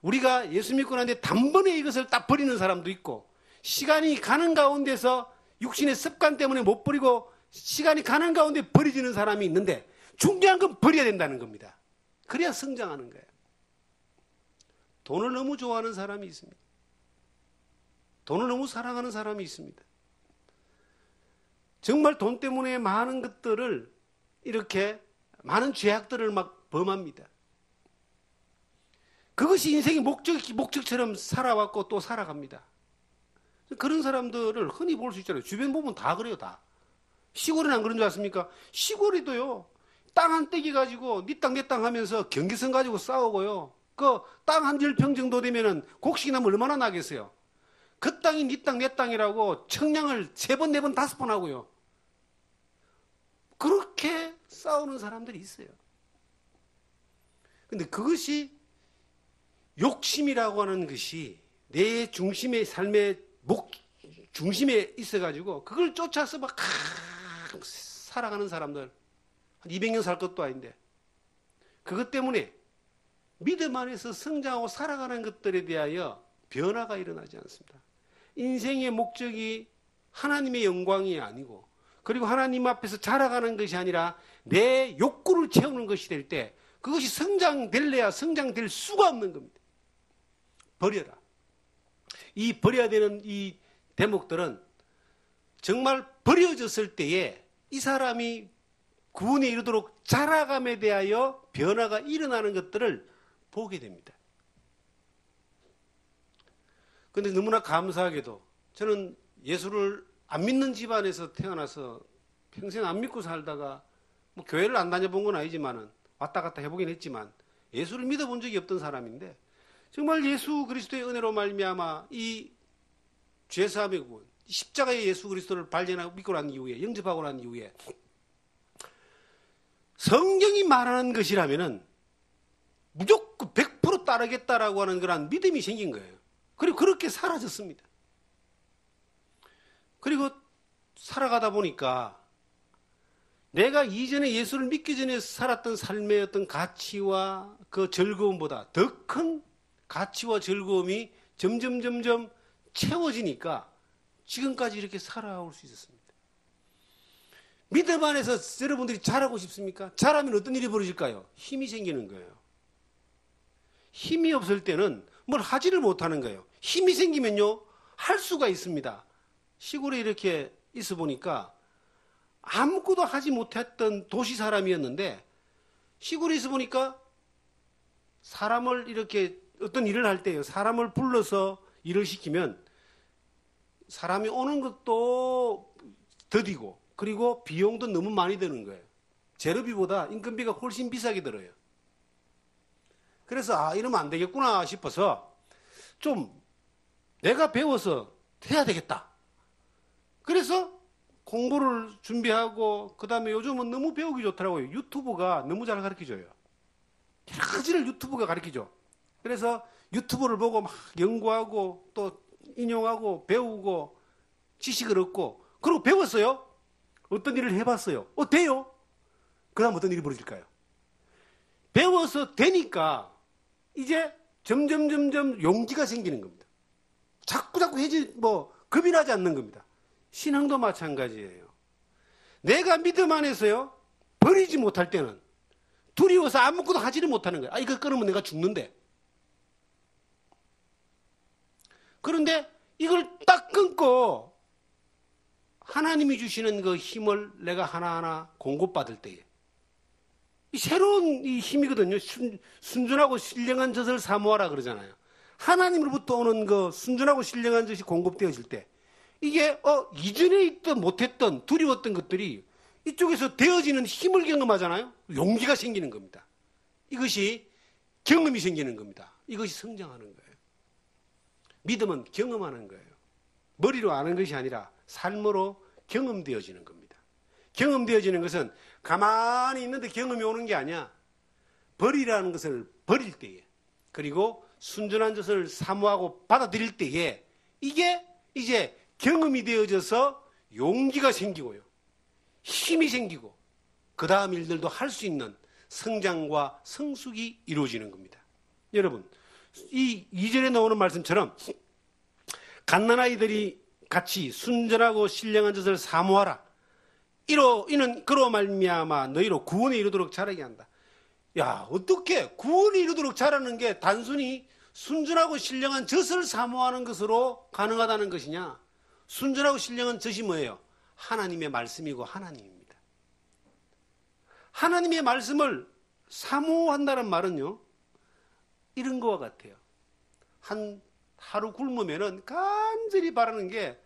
우리가 예수 믿고 난 뒤에 단번에 이것을 딱 버리는 사람도 있고 시간이 가는 가운데서 육신의 습관 때문에 못 버리고 시간이 가는 가운데 버려지는 사람이 있는데 중요한 건 버려야 된다는 겁니다. 그래야 성장하는 거예요. 돈을 너무 좋아하는 사람이 있습니다. 돈을 너무 사랑하는 사람이 있습니다. 정말 돈 때문에 많은 것들을 이렇게 많은 죄악들을 막 범합니다. 그것이 인생의 목적처럼 살아왔고 또 살아갑니다. 그런 사람들을 흔히 볼 수 있잖아요. 주변 보면 다 그래요, 다. 시골은 안 그런 줄 아십니까? 시골에도요, 땅 한 떼기 가지고 네 땅 내 땅 하면서 경계선 가지고 싸우고요. 그 땅 한 10평 정도 되면은 곡식이 나면 얼마나 나겠어요? 그 땅이 네 땅 내 땅이라고 청량을 3번, 4번, 5번 하고요. 그렇게 싸우는 사람들이 있어요. 근데 그것이 욕심이라고 하는 것이 내 중심의 삶의 중심에 있어가지고 그걸 쫓아서 막 살아가는 사람들 한 200년 살 것도 아닌데 그것 때문에 믿음 안에서 성장하고 살아가는 것들에 대하여 변화가 일어나지 않습니다. 인생의 목적이 하나님의 영광이 아니고 그리고 하나님 앞에서 자라가는 것이 아니라 내 욕구를 채우는 것이 될 때 그것이 성장될래야 성장될 수가 없는 겁니다. 버려라. 이 버려야 되는 이 대목들은 정말 버려졌을 때에 이 사람이 구원에 이르도록 자라감에 대하여 변화가 일어나는 것들을 보게 됩니다. 그런데 너무나 감사하게도 저는 예수를 안 믿는 집안에서 태어나서 평생 안 믿고 살다가 뭐 교회를 안 다녀본 건 아니지만은 왔다 갔다 해보긴 했지만 예수를 믿어본 적이 없던 사람인데 정말 예수 그리스도의 은혜로 말미암아 이 죄사함의 구원, 십자가의 예수 그리스도를 발견하고 믿고 난 이후에 영접하고 난 이후에 성경이 말하는 것이라면은 무조건 100% 따르겠다라고 하는 그런 믿음이 생긴 거예요. 그리고 그렇게 사라졌습니다. 그리고 살아가다 보니까 내가 이전에 예수를 믿기 전에 살았던 삶의 어떤 가치와 그 즐거움보다 더 큰 가치와 즐거움이 점점 채워지니까 지금까지 이렇게 살아올 수 있었습니다. 믿음 안에서 여러분들이 잘하고 싶습니까? 잘하면 어떤 일이 벌어질까요? 힘이 생기는 거예요. 힘이 없을 때는 뭘 하지를 못하는 거예요. 힘이 생기면요, 할 수가 있습니다. 시골에 이렇게 있어 보니까 아무것도 하지 못했던 도시 사람이었는데 시골에 있어 보니까 사람을 이렇게 어떤 일을 할 때요, 사람을 불러서 일을 시키면 사람이 오는 것도 더디고 그리고 비용도 너무 많이 드는 거예요. 재료비보다 인건비가 훨씬 비싸게 들어요. 그래서 이러면 안 되겠구나 싶어서 좀 내가 배워서 해야 되겠다. 그래서 공부를 준비하고 그 다음에 요즘은 너무 배우기 좋더라고요. 유튜브가 너무 잘 가르쳐줘요. 여러 가지를 유튜브가 가르쳐줘. 그래서 유튜브를 보고 막 연구하고 또 인용하고 배우고 지식을 얻고 그리고 배웠어요. 어떤 일을 해봤어요. 돼요. 그 다음 어떤 일이 벌어질까요? 배워서 되니까 이제 점점 용기가 생기는 겁니다. 자꾸 겁이 나지 않는 겁니다. 신앙도 마찬가지예요. 내가 믿음 안에서요, 버리지 못할 때는 두려워서 아무것도 하지를 못하는 거예요. 이거 끊으면 내가 죽는데. 그런데 이걸 딱 끊고 하나님이 주시는 그 힘을 내가 하나하나 공급받을 때에 새로운 이 힘이거든요. 순전하고 신령한 젖을 사모하라 그러잖아요. 하나님으로부터 오는 그 순전하고 신령한 젖이 공급되어질 때 이게 이전에 있던 못했던 두려웠던 것들이 이쪽에서 되어지는 힘을 경험하잖아요. 용기가 생기는 겁니다. 이것이 경험이 생기는 겁니다. 이것이 성장하는 거예요. 믿음은 경험하는 거예요. 머리로 아는 것이 아니라 삶으로 경험되어지는 겁니다. 경험되어지는 것은 가만히 있는데 경험이 오는 게 아니야. 버리라는 것을 버릴 때에 그리고 순전한 것을 사모하고 받아들일 때에 이게 이제 경험이 되어져서 용기가 생기고요. 힘이 생기고 그 다음 일들도 할 수 있는 성장과 성숙이 이루어지는 겁니다. 여러분, 이 2절에 나오는 말씀처럼 갓난아이들이 같이 순전하고 신령한 젖을 사모하라. 이는 그로 말미암아 너희로 구원에 이르도록 자라게 한다. 야, 어떻게 구원에 이르도록 자라는 게 단순히 순전하고 신령한 젖을 사모하는 것으로 가능하다는 것이냐? 순전하고 신령한 젖이 뭐예요? 하나님의 말씀이고 하나님입니다. 하나님의 말씀을 사모한다는 말은요, 이런 거와 같아요. 하루 굶으면은 간절히 바라는 게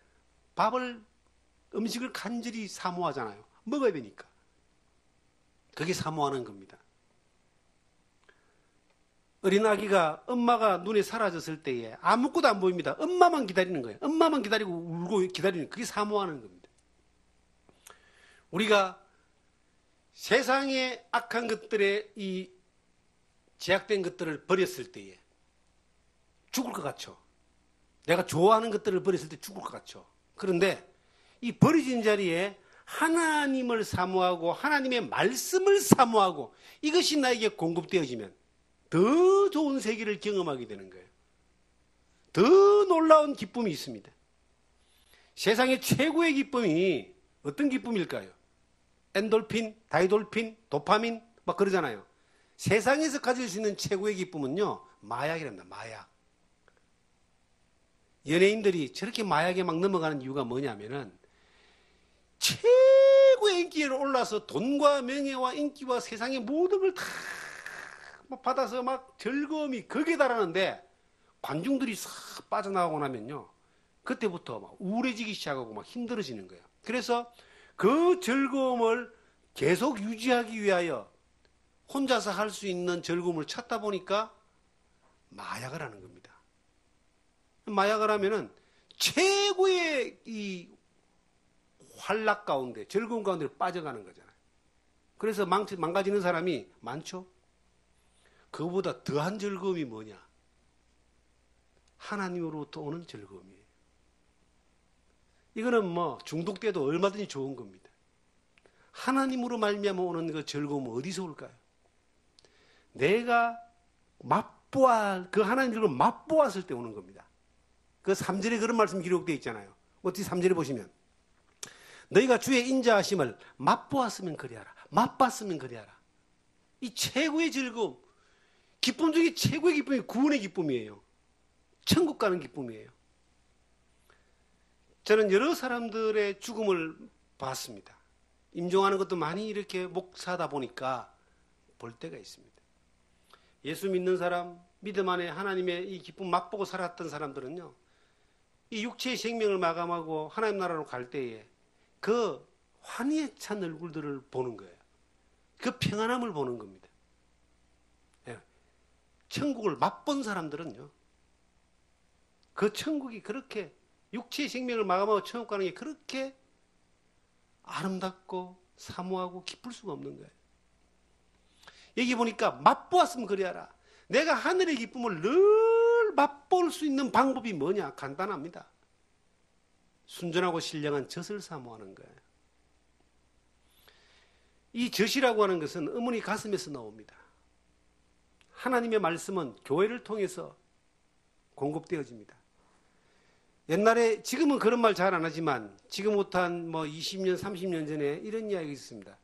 음식을 간절히 사모하잖아요. 먹어야 되니까. 그게 사모하는 겁니다. 어린 아기가 엄마가 눈에 사라졌을 때에 아무것도 안 보입니다. 엄마만 기다리는 거예요. 엄마만 기다리고 울고 기다리는, 그게 사모하는 겁니다. 우리가 세상의 악한 것들에 이 제약된 것들을 버렸을 때에 죽을 것 같죠. 내가 좋아하는 것들을 버렸을 때 죽을 것 같죠. 그런데 이 버려진 자리에 하나님을 사모하고 하나님의 말씀을 사모하고 이것이 나에게 공급되어지면 더 좋은 세계를 경험하게 되는 거예요. 더 놀라운 기쁨이 있습니다. 세상의 최고의 기쁨이 어떤 기쁨일까요? 엔돌핀, 다이돌핀, 도파민 막 그러잖아요. 세상에서 가질 수 있는 최고의 기쁨은요, 마약이랍니다. 마약. 연예인들이 저렇게 마약에 막 넘어가는 이유가 뭐냐면은 최고의 인기에 올라서 돈과 명예와 인기와 세상의 모든 걸 다 받아서 막 즐거움이 극에 달하는데 관중들이 싹 빠져나가고 나면요, 그때부터 막 우울해지기 시작하고 막 힘들어지는 거예요. 그래서 그 즐거움을 계속 유지하기 위하여 혼자서 할 수 있는 즐거움을 찾다 보니까 마약을 하는 겁니다. 마약을 하면은 최고의 이 환락 가운데, 즐거움 가운데 빠져가는 거잖아요. 그래서 망가지는 사람이 많죠. 그거보다 더한 즐거움이 뭐냐? 하나님으로부터 오는 즐거움이에요. 이거는 뭐 중독돼도 얼마든지 좋은 겁니다. 하나님으로 말미암아 오는 그 즐거움은 어디서 올까요? 내가 그 하나님 즐거움을 맛보았을 때 오는 겁니다. 그 3절에 그런 말씀이 기록되어 있잖아요. 어떻게 3절에 보시면 너희가 주의 인자하심을 맛보았으면 그리하라. 맛봤으면 그리하라. 이 최고의 즐거움, 기쁨 중에 최고의 기쁨이 구원의 기쁨이에요. 천국 가는 기쁨이에요. 저는 여러 사람들의 죽음을 봤습니다. 임종하는 것도 많이 이렇게 목사다 보니까 볼 때가 있습니다. 예수 믿는 사람, 믿음 안에 하나님의 이 기쁨 맛보고 살았던 사람들은요, 이 육체의 생명을 마감하고 하나님 나라로 갈 때에 그 환희에 찬 얼굴들을 보는 거예요. 그 평안함을 보는 겁니다. 천국을 맛본 사람들은요, 그 천국이 그렇게 육체의 생명을 마감하고 천국 가는 게 그렇게 아름답고 사모하고 기쁠 수가 없는 거예요. 여기 보니까 맛보았으면 그리하라. 내가 하늘의 기쁨을 늘 맛볼 수 있는 방법이 뭐냐? 간단합니다. 순전하고 신령한 젖을 사모하는 거예요. 이 젖이라고 하는 것은 어머니 가슴에서 나옵니다. 하나님의 말씀은 교회를 통해서 공급되어집니다. 옛날에, 지금은 그런 말 잘 안 하지만 지금부터 한 20년, 30년 전에 이런 이야기가 있습니다.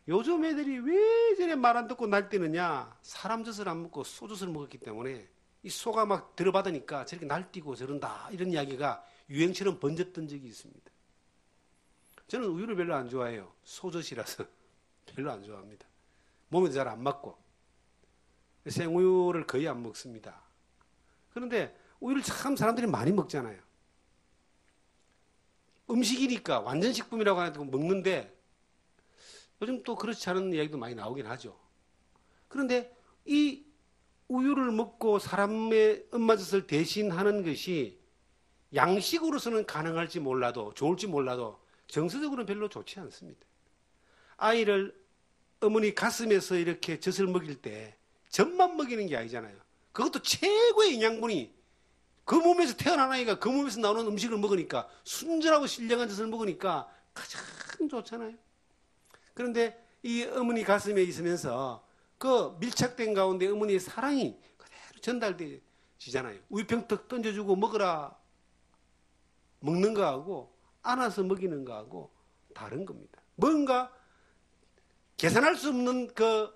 요즘 애들이 왜 저래 말 안 듣고 날뛰느냐? 사람 젖을 안 먹고 소젖을 먹었기 때문에 이 소가 막 들어받으니까 저렇게 날뛰고 저런다. 이런 이야기가 유행처럼 번졌던 적이 있습니다. 저는 우유를 별로 안 좋아해요. 소젖이라서 별로 안 좋아합니다. 몸에도 잘 안 맞고. 생우유를 거의 안 먹습니다. 그런데 우유를 참 사람들이 많이 먹잖아요. 음식이니까 완전 식품이라고 하는 먹는데 요즘 또 그렇지 않은 이야기도 많이 나오긴 하죠. 그런데 이 우유를 먹고 사람의 엄마젖을 대신하는 것이 양식으로서는 가능할지 몰라도, 좋을지 몰라도 정서적으로는 별로 좋지 않습니다. 아이를 어머니 가슴에서 이렇게 젖을 먹일 때 젖만 먹이는 게 아니잖아요. 그것도 최고의 영양분이 그 몸에서 태어난 아이가 그 몸에서 나오는 음식을 먹으니까, 순전하고 신령한 젖을 먹으니까 가장 좋잖아요. 그런데 이 어머니 가슴에 있으면서 그 밀착된 가운데 어머니의 사랑이 그대로 전달되지잖아요. 우유병떡 던져주고 먹으라 먹는 거하고 안아서 먹이는 거하고 다른 겁니다. 뭔가 계산할 수 없는 그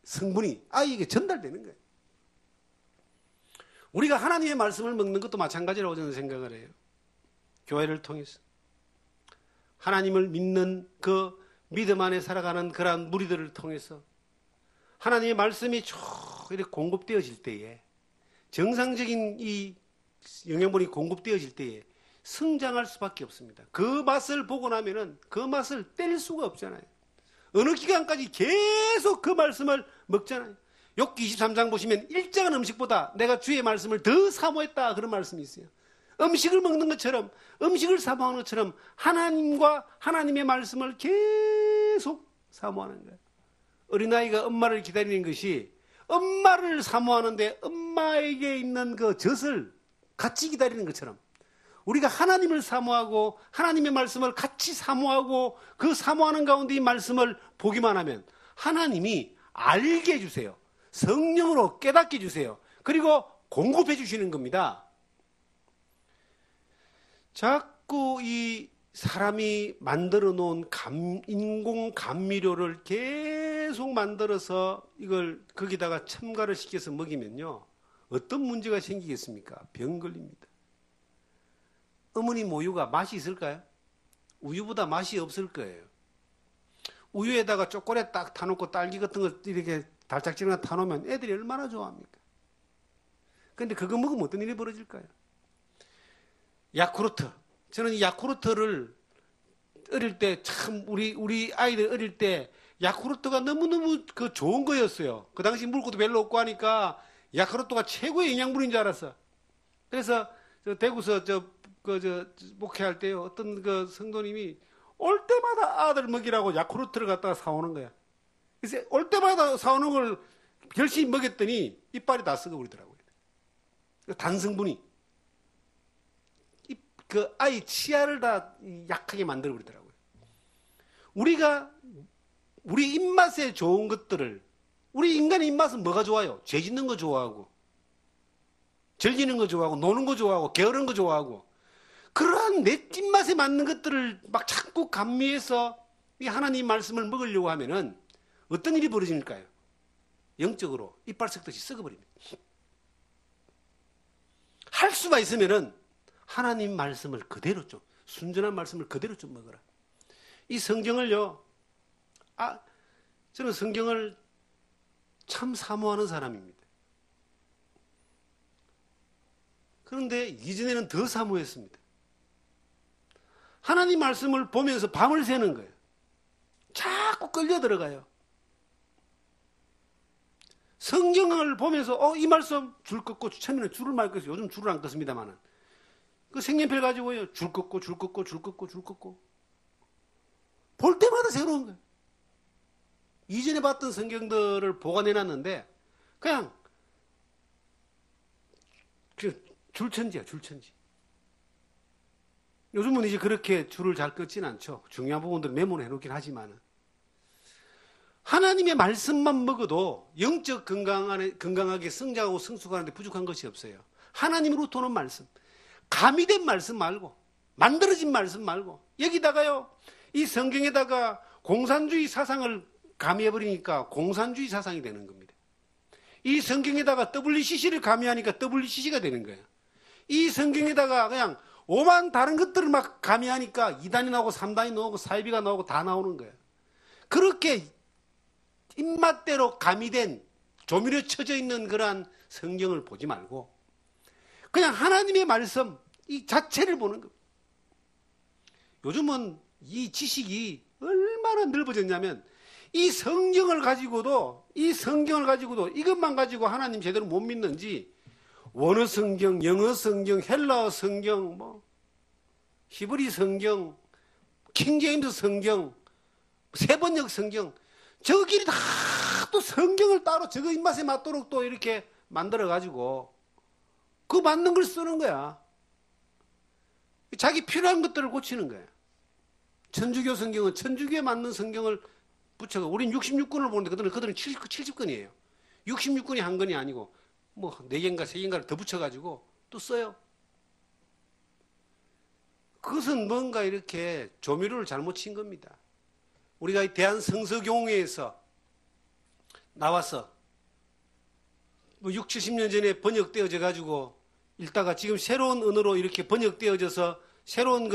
성분이 아이에게 전달되는 거예요. 우리가 하나님의 말씀을 먹는 것도 마찬가지라고 저는 생각을 해요. 교회를 통해서 하나님을 믿는 그 믿음 안에 살아가는 그러한 무리들을 통해서 하나님의 말씀이 쭉 이렇게 공급되어질 때에, 정상적인 이 영양분이 공급되어질 때에 성장할 수밖에 없습니다. 그 맛을 보고 나면은 그 맛을 뗄 수가 없잖아요. 어느 기간까지 계속 그 말씀을 먹잖아요. 욥기 23장 보시면 일정한 음식보다 내가 주의 말씀을 더 사모했다, 그런 말씀이 있어요. 음식을 먹는 것처럼, 음식을 사모하는 것처럼 하나님과 하나님의 말씀을 계속 사모하는 거예요. 어린아이가 엄마를 기다리는 것이 엄마를 사모하는데 엄마에게 있는 그 젖을 같이 기다리는 것처럼, 우리가 하나님을 사모하고 하나님의 말씀을 같이 사모하고 그 사모하는 가운데 이 말씀을 보기만 하면 하나님이 알게 해주세요. 성령으로 깨닫게 해주세요. 그리고 공급해 주시는 겁니다. 자꾸 이 사람이 만들어 놓은 인공 감미료를 계속 만들어서 이걸 거기다가 첨가를 시켜서 먹이면요, 어떤 문제가 생기겠습니까? 병 걸립니다. 어머니 모유가 맛이 있을까요? 우유보다 맛이 없을 거예요. 우유에다가 초콜릿 딱 타놓고 딸기 같은 거 이렇게 달짝지근한 거 타놓으면 애들이 얼마나 좋아합니까? 근데 그거 먹으면 어떤 일이 벌어질까요? 야쿠르트. 저는 이 야쿠르트를 어릴 때 참 우리 아이들 어릴 때 야쿠르트가 너무너무 그 좋은 거였어요. 그 당시 물고도 별로 없고 하니까 야쿠르트가 최고의 영양분인 줄 알았어. 그래서 저 대구서 목회할 때요, 어떤 그 성도님이 올 때마다 아들 먹이라고 야쿠르트를 갖다가 사오는 거야. 그래서 올 때마다 사오는 걸 열심히 먹였더니 이빨이 다 썩어버리더라고요. 단성분이 그 아이 치아를 다 약하게 만들어버리더라고요. 우리가 우리 입맛에 좋은 것들을, 우리 인간의 입맛은 뭐가 좋아요? 죄 짓는 거 좋아하고, 즐기는 거 좋아하고, 노는 거 좋아하고, 게으른 거 좋아하고, 그러한 내 입맛에 맞는 것들을 막 자꾸 감미해서 이 하나님 말씀을 먹으려고 하면은 어떤 일이 벌어질까요? 영적으로 이빨 썩듯이 썩어버립니다. 할 수가 있으면은 하나님 말씀을 그대로 좀, 순전한 말씀을 그대로 좀 먹어라. 이 성경을요, 저는 성경을 참 사모하는 사람입니다. 그런데 이전에는 더 사모했습니다. 하나님 말씀을 보면서 밤을 새는 거예요. 자꾸 끌려 들어가요. 성경을 보면서 이 말씀 줄 긋고, 처음에는 줄을 많이 껐어요. 요즘 줄을 안 껐습니다만은. 그 색연필 가지고요, 줄 긋고 볼 때마다 새로운 거예요. 이전에 봤던 성경들을 보관해놨는데 그냥 줄천지야, 줄천지. 요즘은 이제 그렇게 줄을 잘 긋진 않죠. 중요한 부분들을 메모를 해놓긴 하지만은. 하나님의 말씀만 먹어도 영적 건강하게 성장하고 성숙하는데 부족한 것이 없어요. 하나님으로부터 오는 말씀, 가미된 말씀 말고, 만들어진 말씀 말고, 여기다가요, 이 성경에다가 공산주의 사상을 가미해버리니까 공산주의 사상이 되는 겁니다. 이 성경에다가 WCC를 가미하니까 WCC가 되는 거예요. 이 성경에다가 그냥 오만 다른 것들을 막 가미하니까 2단이 나오고 3단이 나오고 사이비가 나오고 다 나오는 거예요. 그렇게 입맛대로 가미된 조미료 쳐져 있는 그러한 성경을 보지 말고 그냥 하나님의 말씀 이 자체를 보는 겁니다. 요즘은 이 지식이 얼마나 넓어졌냐면 이 성경을 가지고도 이것만 가지고 하나님 제대로 못 믿는지 원어 성경, 영어 성경, 헬라어 성경, 히브리 성경, 킹제임스 성경, 세번역 성경, 저끼리 다 또 성경을 따로 저거 입맛에 맞도록 또 이렇게 만들어 가지고 그 맞는 걸 쓰는 거야. 자기 필요한 것들을 고치는 거야. 천주교 성경은 천주교에 맞는 성경을 붙여가. 우린 66권을 보는데 그들은 70권이에요. 66권이 한 권이 아니고 4개인가 3개인가를 더 붙여가지고 또 써요. 그것은 뭔가 이렇게 조미료를 잘못 친 겁니다. 우리가 이 대한성서공회에서 나와서 6, 70년 전에 번역되어져 가지고 읽다가 지금 새로운 언어로 이렇게 번역되어져서 새로운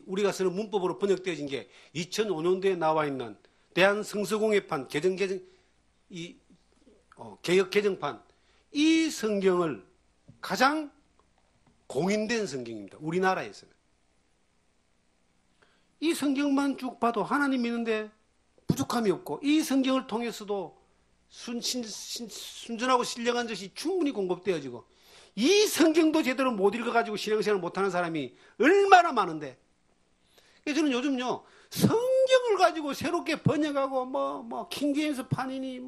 우리가 쓰는 문법으로 번역되어진 게 2005년도에 나와 있는 대한성서공회판 개역 개정판, 이 성경을 가장 공인된 성경입니다. 우리나라에서는. 이 성경만 쭉 봐도 하나님 믿는데 부족함이 없고 이 성경을 통해서도 순전하고 신령한 것이 충분히 공급되어지고 이 성경도 제대로 못 읽어가지고 신앙생활을 못하는 사람이 얼마나 많은데, 그래서 저는 요즘요 성경을 가지고 새롭게 번역하고 킹제임스 판이니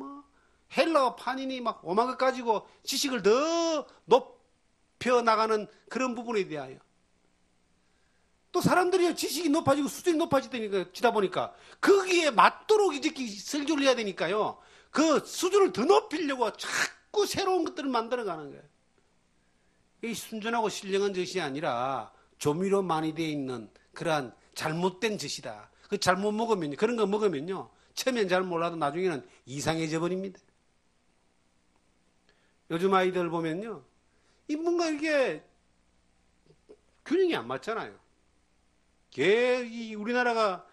헬라어 판이니 오만 것 가지고 지식을 더 높여 나가는 그런 부분에 대하여 또 사람들이 지식이 높아지고 수준이 높아지다 보니까 거기에 맞도록 이렇게 설교를 해야 되니까요. 그 수준을 더 높이려고 자꾸 새로운 것들을 만들어가는 거예요. 이 순전하고 신령한 것이 아니라 조미료 많이 되어 있는 그러한 잘못된 짓이다. 그 잘못 먹으면, 그런 거 먹으면요, 처음엔 잘 몰라도 나중에는 이상해져 버립니다. 요즘 아이들 보면요, 이 뭔가 이게 균형이 안 맞잖아요. 우리나라가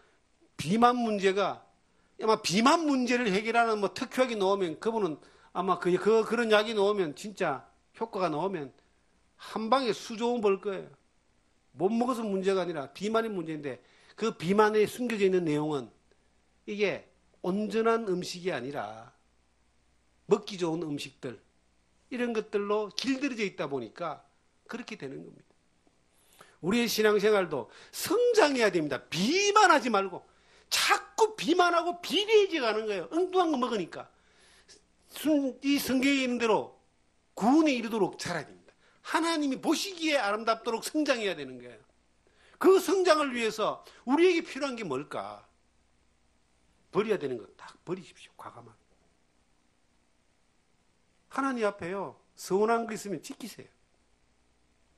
비만 문제가, 아마 비만 문제를 해결하는 뭐 특효약이 나오면 그분은 아마 그런 약이 나오면 진짜 효과가 나오면 한 방에 수조 원 벌 거예요. 못 먹어서 문제가 아니라 비만이 문제인데, 그 비만에 숨겨져 있는 내용은 이게 온전한 음식이 아니라 먹기 좋은 음식들, 이런 것들로 길들여져 있다 보니까 그렇게 되는 겁니다. 우리의 신앙생활도 성장해야 됩니다. 비만하지 말고 자꾸 비만하고 비대해져 가는 거예요. 엉뚱한 거 먹으니까. 이 성경에 있는 대로 구원에 이르도록 자라야 됩니다. 하나님이 보시기에 아름답도록 성장해야 되는 거예요. 그 성장을 위해서 우리에게 필요한 게 뭘까? 버려야 되는 거 딱 버리십시오. 과감하게. 하나님 앞에요, 서운한 거 있으면 지키세요.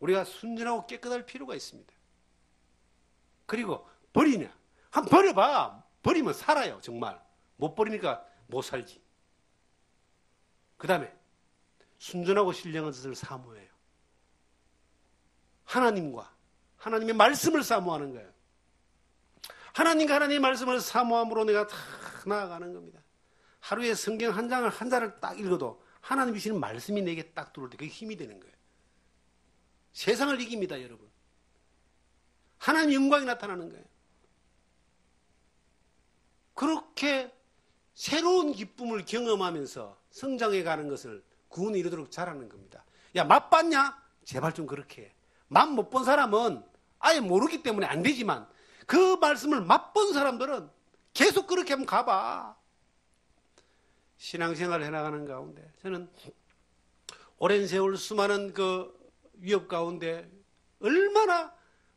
우리가 순전하고 깨끗할 필요가 있습니다. 그리고 버리냐? 한번 버려봐. 버리면 살아요, 정말. 못 버리니까 못 살지. 그 다음에 순전하고 신령한 것을 사모해요. 하나님의 말씀을 사모하는 거예요. 하나님과 하나님의 말씀을 사모함으로 내가 다 나아가는 겁니다. 하루에 성경 한 장을 딱 읽어도 하나님 주시는 말씀이 내게 딱 들어올 때 그게 힘이 되는 거예요. 세상을 이깁니다, 여러분. 하나님의 영광이 나타나는 거예요. 그렇게 새로운 기쁨을 경험하면서 성장해 가는 것을 구원에 이르도록 자라는 겁니다. 야, 맛봤냐? 제발 좀 그렇게 해. 맛 못 본 사람은 아예 모르기 때문에 안 되지만, 그 말씀을 맛본 사람들은 계속 그렇게 한번 가봐. 신앙생활을 해나가는 가운데 저는 오랜 세월 수많은 그 위협 가운데 얼마나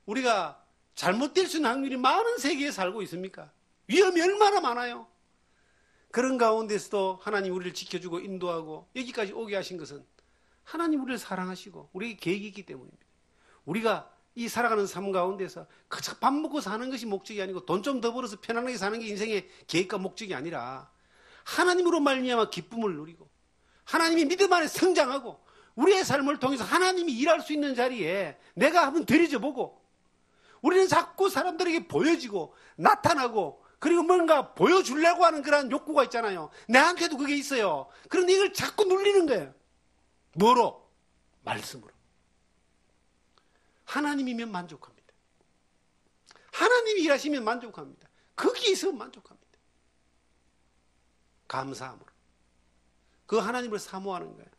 우리가 잘못될 수 있는 확률이 많은 세계에 살고 있습니까? 위험이 얼마나 많아요. 그런 가운데서도 하나님 우리를 지켜주고 인도하고 여기까지 오게 하신 것은 하나님 우리를 사랑하시고 우리에게 계획이 있기 때문입니다. 우리가 이 살아가는 삶 가운데서 그저 밥 먹고 사는 것이 목적이 아니고 돈 좀 더 벌어서 편안하게 사는 게 인생의 계획과 목적이 아니라 하나님으로 말미암아 기쁨을 누리고 하나님이 믿음 안에 성장하고 우리의 삶을 통해서 하나님이 일할 수 있는 자리에 내가 한번 들여져 보고, 우리는 자꾸 사람들에게 보여지고 나타나고 그리고 뭔가 보여주려고 하는 그런 욕구가 있잖아요. 내한테도 그게 있어요. 그런데 이걸 자꾸 눌리는 거예요. 뭐로? 말씀으로. 하나님이면 만족합니다. 하나님이 일하시면 만족합니다. 거기에 있으면 만족합니다. 감사함으로. 그 하나님을 사모하는 거예요.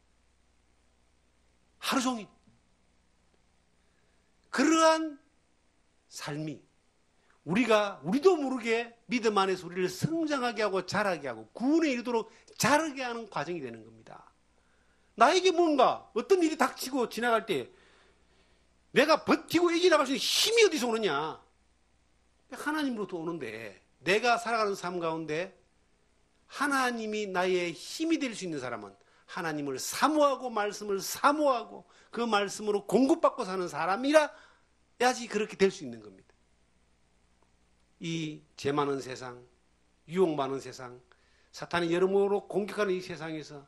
하루 종일. 그러한 삶이 우리도 모르게 믿음 안에서 우리를 성장하게 하고 자라게 하고 구원에 이르도록 자라게 하는 과정이 되는 겁니다. 나에게 뭔가 어떤 일이 닥치고 지나갈 때 내가 버티고 이겨나갈 수 있는 힘이 어디서 오느냐? 하나님으로부터 오는데, 내가 살아가는 삶 가운데 하나님이 나의 힘이 될 수 있는 사람은 하나님을 사모하고 말씀을 사모하고 그 말씀으로 공급받고 사는 사람이라야지 그렇게 될 수 있는 겁니다. 이 죄 많은 세상, 유혹 많은 세상, 사탄이 여러모로 공격하는 이 세상에서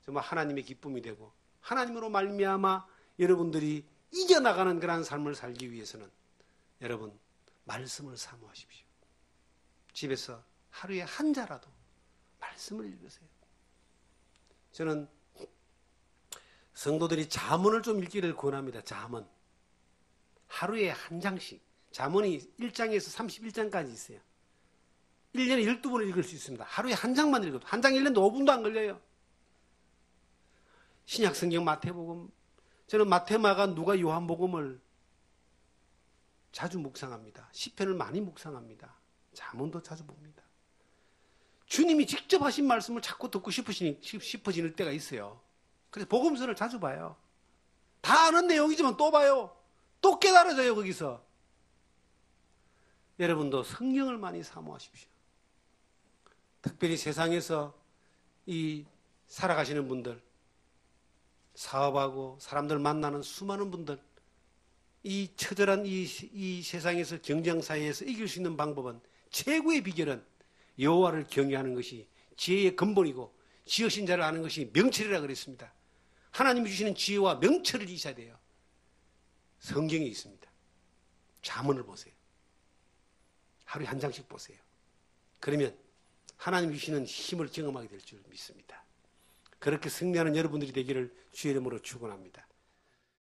정말 하나님의 기쁨이 되고 하나님으로 말미암아 여러분들이 이겨나가는 그런 삶을 살기 위해서는 여러분 말씀을 사모하십시오. 집에서 하루에 한 자라도 말씀을 읽으세요. 저는 성도들이 잠언을 좀 읽기를 권합니다. 잠언. 하루에 한 장씩. 잠언이 1장에서 31장까지 있어요. 1년에 12번을 읽을 수 있습니다. 하루에 한 장만 읽어도. 한 장 읽는데 5분도 안 걸려요. 신약성경 마태복음. 저는 마태마가 누가 요한복음을 자주 묵상합니다. 시편을 많이 묵상합니다. 잠언도 자주 봅니다. 주님이 직접 하신 말씀을 자꾸 듣고 싶어지는 때가 있어요. 그래서 복음서를 자주 봐요. 다 아는 내용이지만 또 봐요. 또 깨달아져요, 거기서. 여러분도 성경을 많이 사모하십시오. 특별히 세상에서 이 살아가시는 분들, 사업하고 사람들 만나는 수많은 분들, 이 처절한 이 세상에서 경쟁 사회에서 이길 수 있는 방법은 최고의 비결은 여호와를 경외하는 것이 지혜의 근본이고 지으신 자를 아는 것이 명철이라 그랬습니다. 하나님이 주시는 지혜와 명철을 지셔야 돼요. 성경에 있습니다. 잠언을 보세요. 하루에 한 장씩 보세요. 그러면 하나님이 주시는 힘을 경험하게 될 줄 믿습니다. 그렇게 승리하는 여러분들이 되기를 주의 이름으로 축원합니다.